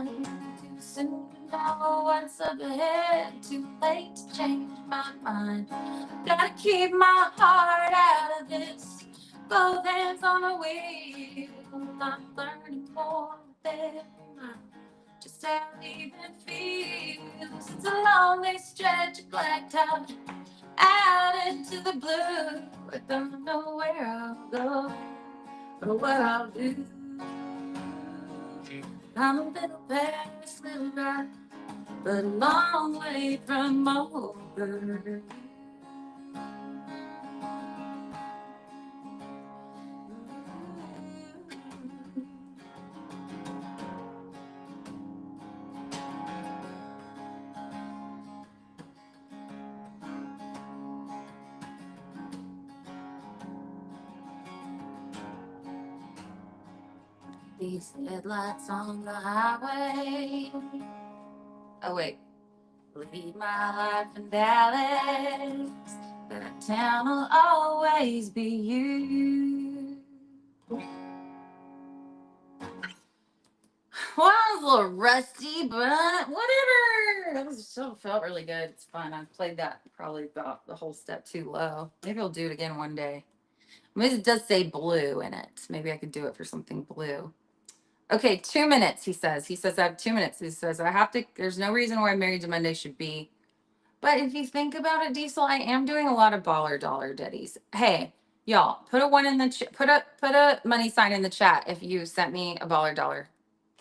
line. Too soon to know what's up ahead. Too late to change my mind. Gotta keep my heart out of this. Both hands on the wheel. I'm learning more with every mile. Just how it even feels. It's a lonely stretch of blacktop out into the blue. I don't know where I'll go or what I'll do. I'm a little past, little right, but a long way from over. These headlights on the highway. Oh wait, lead my life in Dallas. That town will always be you. Well, I was a little rusty, but whatever. That was still felt really good. It's fun. I played that probably about the whole step too low. Maybe I'll do it again one day. Maybe it does say blue in it. Maybe I could do it for something blue. Okay, 2 minutes, he says. He says, I have 2 minutes. He says, I have to, there's no reason why Married to Monday should be. But if you think about it, Diesel, I am doing a lot of baller dollar ditties. Hey, y'all, put a one in the put a money sign in the chat if you sent me a baller dollar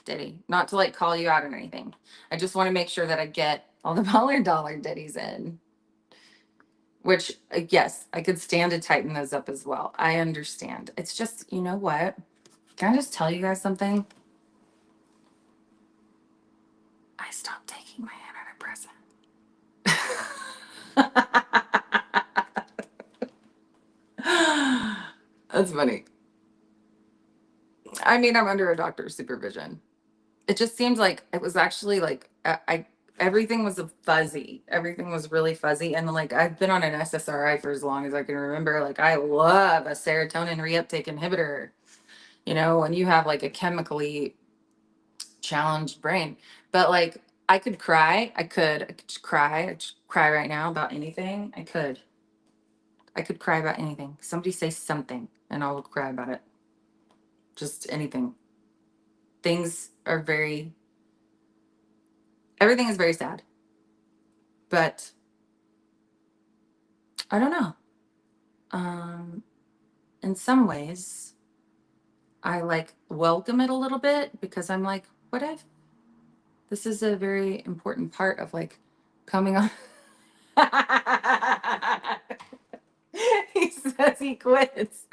ditty. Not to like call you out or anything. I just want to make sure that I get all the baller dollar ditties in. Which, yes, I could stand to tighten those up as well. I understand. It's just, you know what? Can I just tell you guys something? I stopped taking my antidepressant. That's funny. I mean, I'm under a doctor's supervision. It just seems like it was actually like I everything was fuzzy. Everything was really fuzzy, and like I've been on an SSRI for as long as I can remember. Like I love a serotonin reuptake inhibitor. You know, when you have like a chemically challenged brain, but like I could cry. I could just cry. I could cry right now about anything. I could cry about anything. Somebody say something, and I'll cry about it. Just anything. Things are very everything is very sad. But I don't know. In some ways, I like welcome it a little bit because I'm like, what if this is a very important part of like coming on? He says he quits.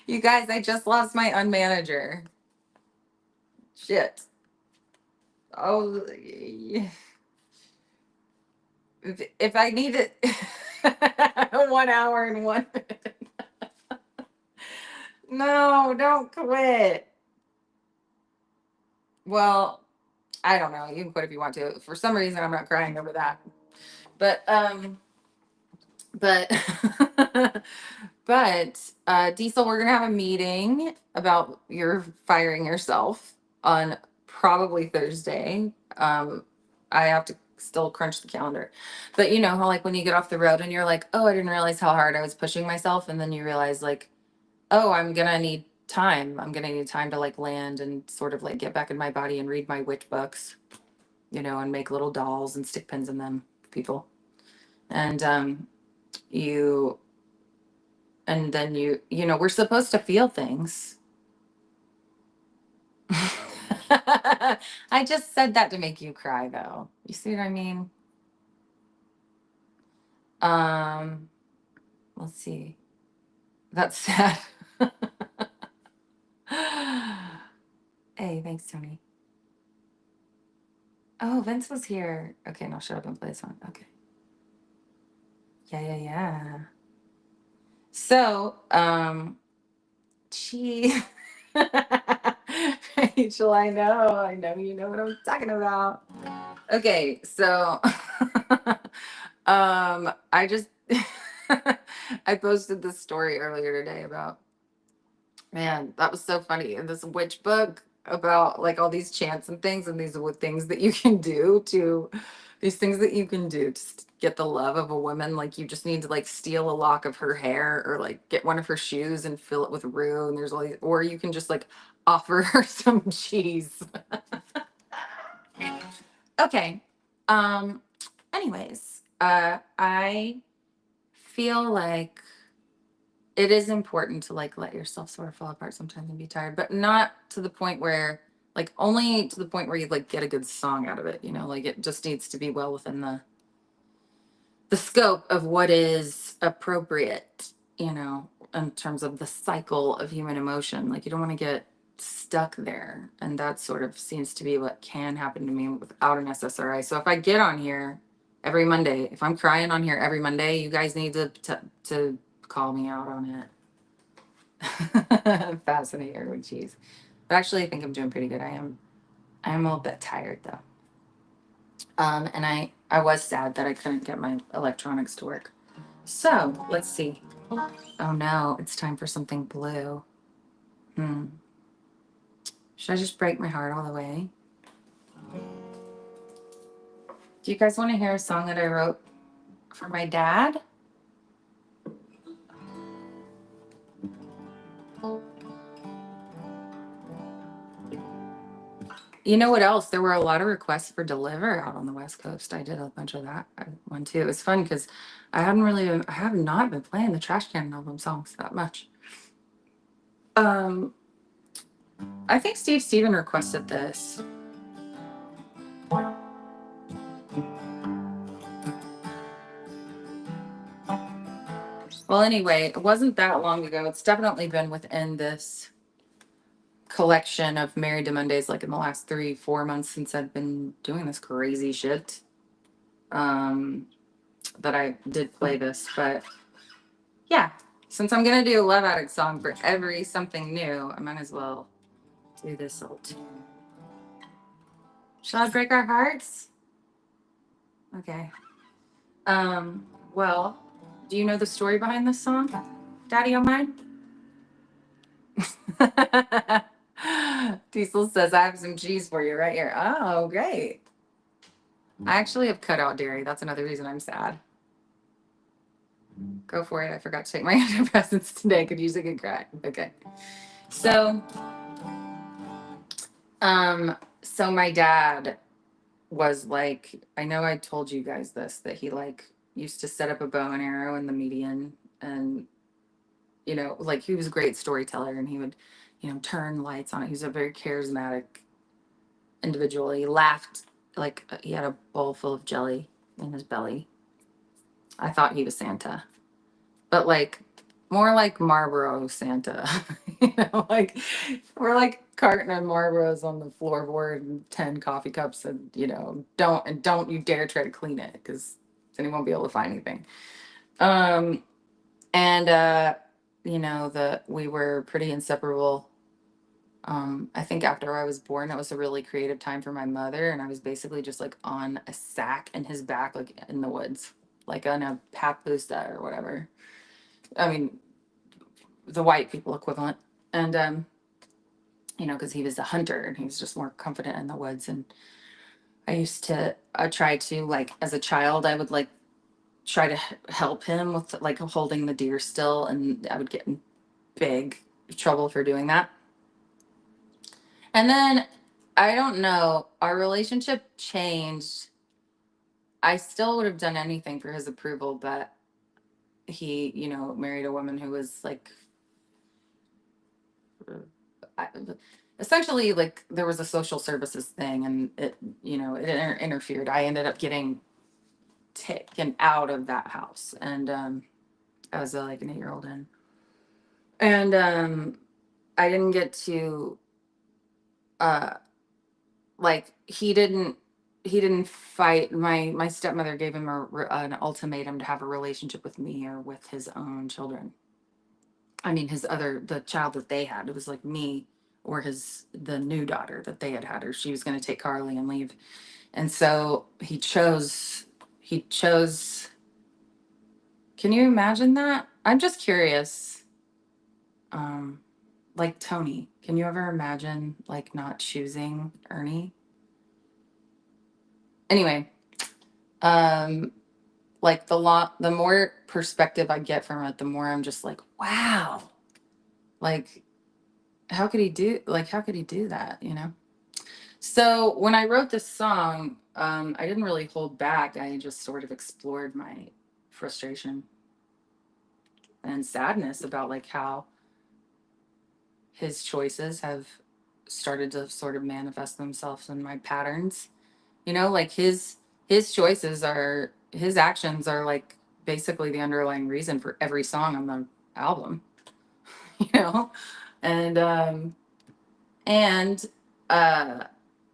You guys, I just lost my unmanager. Shit. Oh, if I need it 1 hour and 1 minute. No, don't quit. Well, I don't know. You can quit if you want to. For some reason, I'm not crying over that. But but Diesel, we're gonna have a meeting about your firing yourself on probably Thursday. I have to still crunch the calendar, but you know how like when you get off the road and you're like, oh, I didn't realize how hard I was pushing myself, and then you realize like, oh, I'm gonna need time. I'm gonna need time to like land and sort of like get back in my body and read my witch books, you know, and make little dolls and stick pins in them, people. And you and then you know, we're supposed to feel things. I just said that to make you cry though. You see what I mean? Um, let's see. That's sad. Hey, thanks, Tony. Oh, Vince was here. Okay, now shut up and play a song. Okay. Yeah. So, she Rachel, I know you know what I'm talking about. Okay, so I just I posted this story earlier today about, man, that was so funny. In this witch book about like all these chants and things, and these are things that you can do to these things that you can do to get the love of a woman. Like you just need to like steal a lock of her hair or like get one of her shoes and fill it with rue. And there's all these, or you can just like offer her some cheese. Okay. Um, anyways, I feel like it is important to like let yourself sort of fall apart sometimes and be tired, but not to the point where like only to the point where you like get a good song out of it, you know, like it just needs to be well within the scope of what is appropriate, you know, in terms of the cycle of human emotion. Like you don't want to get stuck there. And that sort of seems to be what can happen to me without an SSRI. So if I get on here every Monday, if I'm crying on here every Monday, you guys need to call me out on it. Fascinator with cheese. But actually I think I'm doing pretty good. I am a little bit tired though. And I was sad that I couldn't get my electronics to work. So let's see. Oh no, it's time for something blue. Should I just break my heart all the way? Do you guys want to hear a song that I wrote for my dad? You know what else? There were a lot of requests for Deliver out on the West Coast. I did a bunch of that one too. It was fun because I have not been playing the Trash Can album songs that much. I think Steve Steven requested this. Well, anyway, it wasn't that long ago. It's definitely been within this collection of Married to Mondays, like in the last 3-4 months since I've been doing this crazy shit. That I did play this, but yeah, since I'm gonna do a Love Addict song for every something new, I might as well do this old tune. Shall I break our hearts? Okay. Well, do you know the story behind this song, Daddy O' Mine? Diesel says I have some cheese for you right here. Oh, great. I actually have cut out dairy. That's another reason I'm sad. Go for it. I forgot to take my antidepressants today. Could use a good cry. Okay. So my dad was like, I know I told you guys this, that he like used to set up a bow and arrow in the median, and you know, like he was a great storyteller, and he would, you know, turn lights on it. He was a very charismatic individual. He laughed like he had a bowl full of jelly in his belly. I thought he was Santa, but like more like Marlboro Santa. You know, like we're like carton of Marlboros on the floorboard and 10 coffee cups, and you know, don't you dare try to clean it because then you won't be able to find anything. And you know, we were pretty inseparable. I think after I was born, that was a really creative time for my mother. And I was basically just like on a sack in his back, like in the woods, like on a papusa or whatever. I mean, the white people equivalent. And, because he was a hunter and he was just more confident in the woods. And I used to try to, like, as a child, I would like try to help him with like holding the deer still. And I would get in big trouble for doing that. And then I don't know, our relationship changed. I still would have done anything for his approval, but he, married a woman who was like, I, essentially, like there was a social services thing, and it interfered. I ended up getting taken out of that house, and I was like an 8-year-old in, and I didn't get to uh like he didn't fight. My stepmother gave him an ultimatum to have a relationship with me or with his own children. I mean, the child that they had, it was like me or the new daughter that they had, or she was going to take Carly and leave. And so he chose. Can you imagine that? I'm just curious. Um, like Tony, can you ever imagine like not choosing Ernie? Anyway, um, like the more perspective I get from it, the more I'm just like, wow, like how could he do that, So when I wrote this song, I didn't really hold back. I just sort of explored my frustration and sadness about like how his choices have started to sort of manifest themselves in my patterns. Like his actions are like basically the underlying reason for every song on the album, you know? And and uh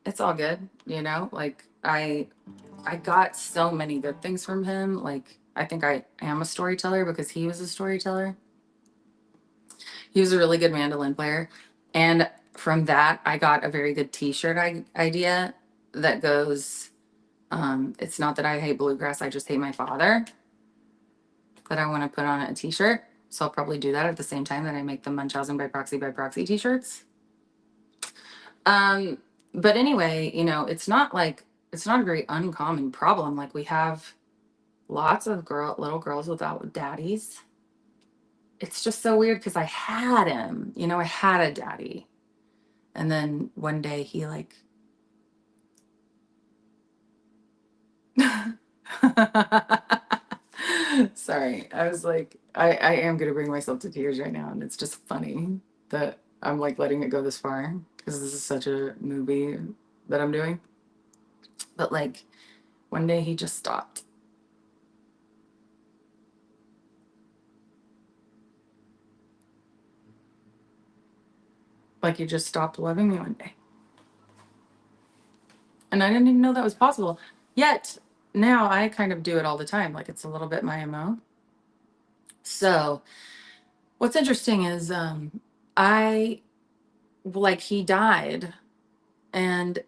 it's all good, like I got so many good things from him. Like I think I am a storyteller because he was a storyteller. He was a really good mandolin player. And from that, I got a very good t-shirt idea that goes, it's not that I hate bluegrass, I just hate my father, that I want to put on a t-shirt. So I'll probably do that at the same time that I make the Munchausen by proxy t-shirts. Um, but anyway, it's not a very uncommon problem. Like we have lots of little girls without daddies. It's just so weird because I had him, I had a daddy. And then one day he like sorry. I was like, I am gonna bring myself to tears right now, and it's just funny that I'm like letting it go this far because this is such a movie that I'm doing. But like one day he just stopped. Like he just stopped loving me one day. And I didn't even know that was possible. Yet now I kind of do it all the time. Like it's a little bit my MO. So what's interesting is I like he died, and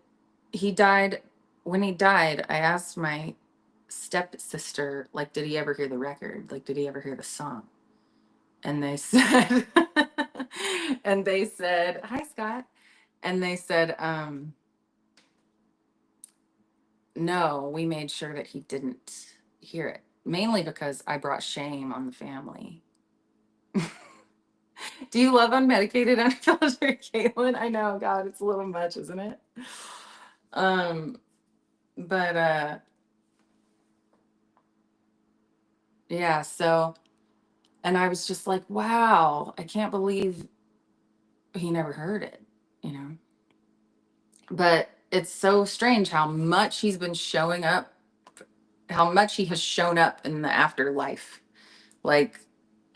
he died when he died, I asked my stepsister, like, did he ever hear the record? Like, did he ever hear the song? And they said and they said, hi Scott. And they said, no, we made sure that he didn't hear it, mainly because I brought shame on the family. Do you love unmedicated unfiltered, Caitlin? I know, God, it's a little much, isn't it? Um, but yeah, so and I was just like, wow, I can't believe he never heard it, you know? But it's so strange how much he's been showing up, how much he has shown up in the afterlife, like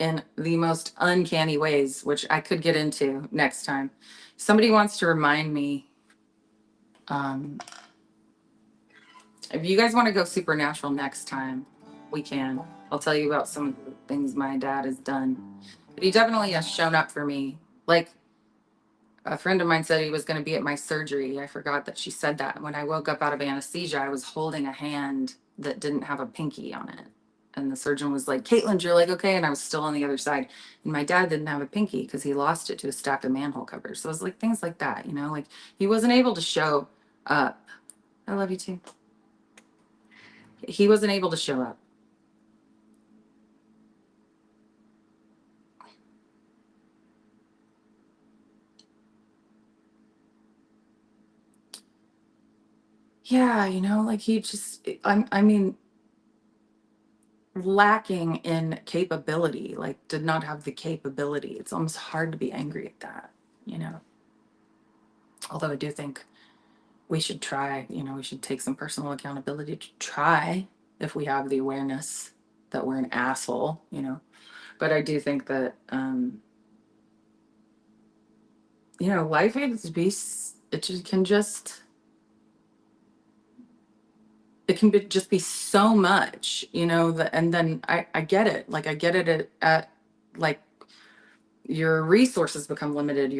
in the most uncanny ways, which I could get into next time. Somebody wants to remind me. Um, if you guys want to go supernatural next time, we can. I'll tell you about some of the things my dad has done. But he definitely has shown up for me. Like, a friend of mine said he was going to be at my surgery. I forgot that she said that. When I woke up out of anesthesia, I was holding a hand that didn't have a pinky on it. And the surgeon was like, Caitlin, you're like, okay. And I was still on the other side. And my dad didn't have a pinky because he lost it to a stack of manhole covers. So it was like things like that, you know, like he wasn't able to show up. I love you too. He wasn't able to show up. Yeah, you know, like he just, I mean, lacking in capability, like did not have the capability. It's almost hard to be angry at that, you know. Although I do think we should try, you know, we should take some personal accountability to try if we have the awareness that we're an asshole, you know. But I do think that, you know, life is it just can just, it can be, just be so much, you know, that, and then I get it. Like, I get it at like your resources become limited,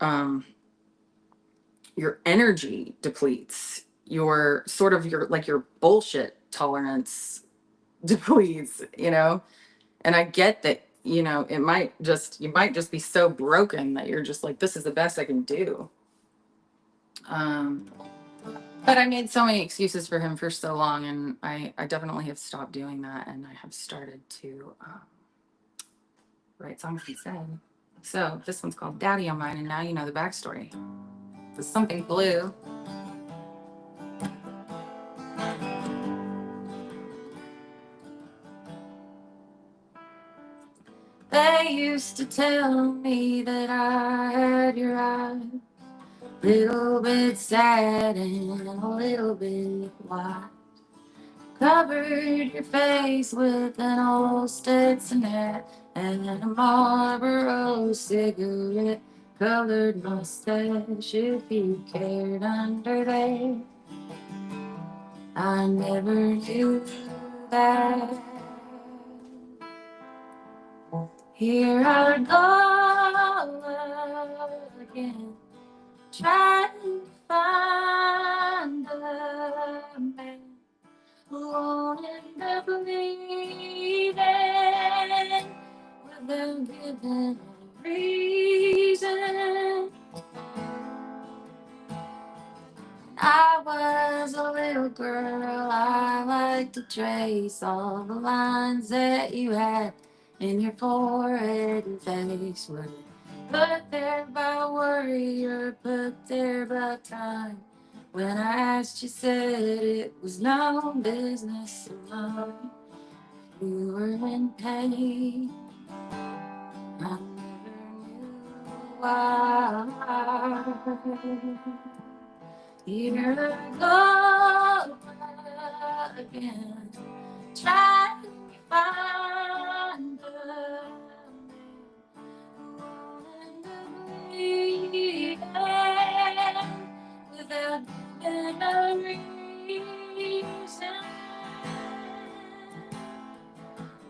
um, your energy depletes, your sort of your, like your bullshit tolerance depletes, you know? And I get that, you know, you might just be so broken that you're just like, this is the best I can do. Um, but I made so many excuses for him for so long, and I definitely have stopped doing that, and I have started to write songs instead. So this one's called Daddy on Mine, and now you know the backstory. It's something blue. They used to tell me that I had your eyes, little bit sad and a little bit wide. Covered your face with an old Stetson hat and a Marlboro cigarette colored mustache. If you cared under there, I never knew that. Here I go again, trying to find a man who won't end up leaving without giving a reason. I was a little girl, I liked to trace all the lines that you had in your forehead and face. Were put there by worry or put there by time? When I asked, you said it was no business of mine. You were in pain, I never knew why. Here I go again, trying to find the man who won't end up leaving without giving a reason.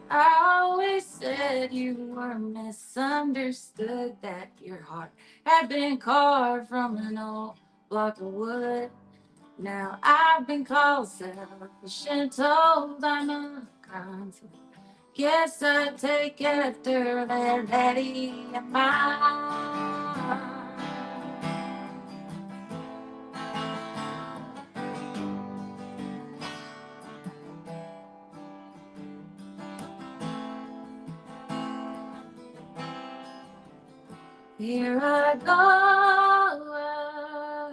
I always said you were misunderstood, that your heart had been carved from an old block of wood. Now I've been called selfish and told I'm unkind. So guess I take after that daddy of mine. Here I go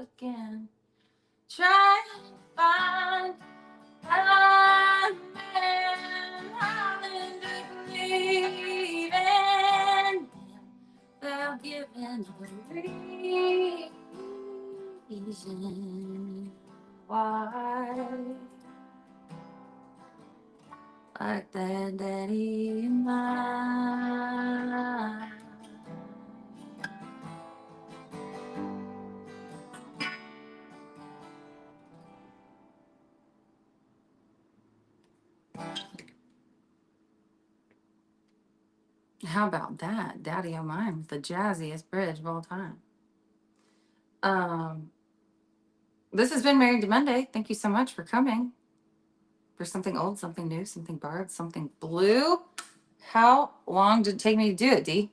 again, trying to find a man I'll end up leaving without giving a reason why. Like that daddy of mine. How about that? Daddy O' Mine with the jazziest bridge of all time. This has been Married to Monday. Thank you so much for coming. For something old, something new, something borrowed, something blue. How long did it take me to do it, D?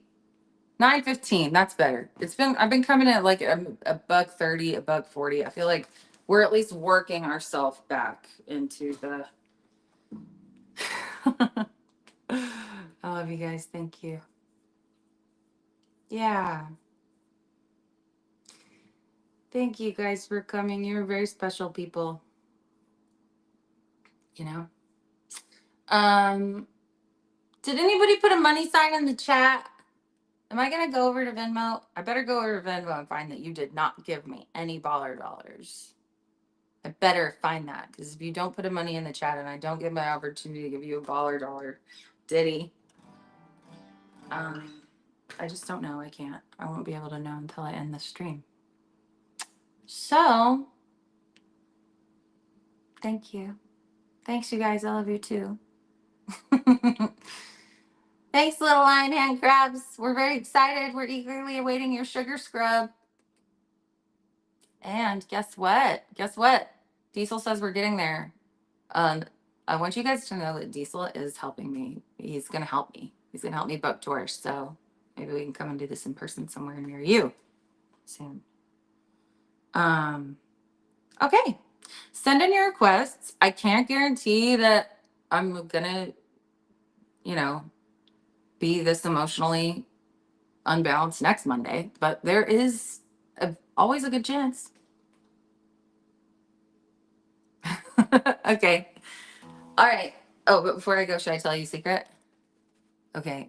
9:15. That's better. I've been coming at like a $1.30, $1.40. I feel like we're at least working ourselves back into the. I love you guys. Thank you. Yeah. Thank you guys for coming. You're very special people. You know. Did anybody put a money sign in the chat? Am I gonna go over to Venmo? I better go over to Venmo and find that you did not give me any baller dollars. I better find that, because if you don't put a money in the chat and I don't get my opportunity to give you a baller dollar ditty, I just don't know. I can't. I won't be able to know until I end the stream. So, thank you. Thanks, you guys. I love you too. Thanks, little lion hand crabs. We're very excited. We're eagerly awaiting your sugar scrub. And guess what? Guess what? Diesel says we're getting there. I want you guys to know that Diesel is helping me. He's going to help me. He's going to help me book tours. So maybe we can come and do this in person somewhere near you soon. Okay. Send in your requests. I can't guarantee that I'm going to, be this emotionally unbalanced next Monday, but there is always a good chance. Okay. All right. Oh, but before I go, should I tell you a secret? Okay.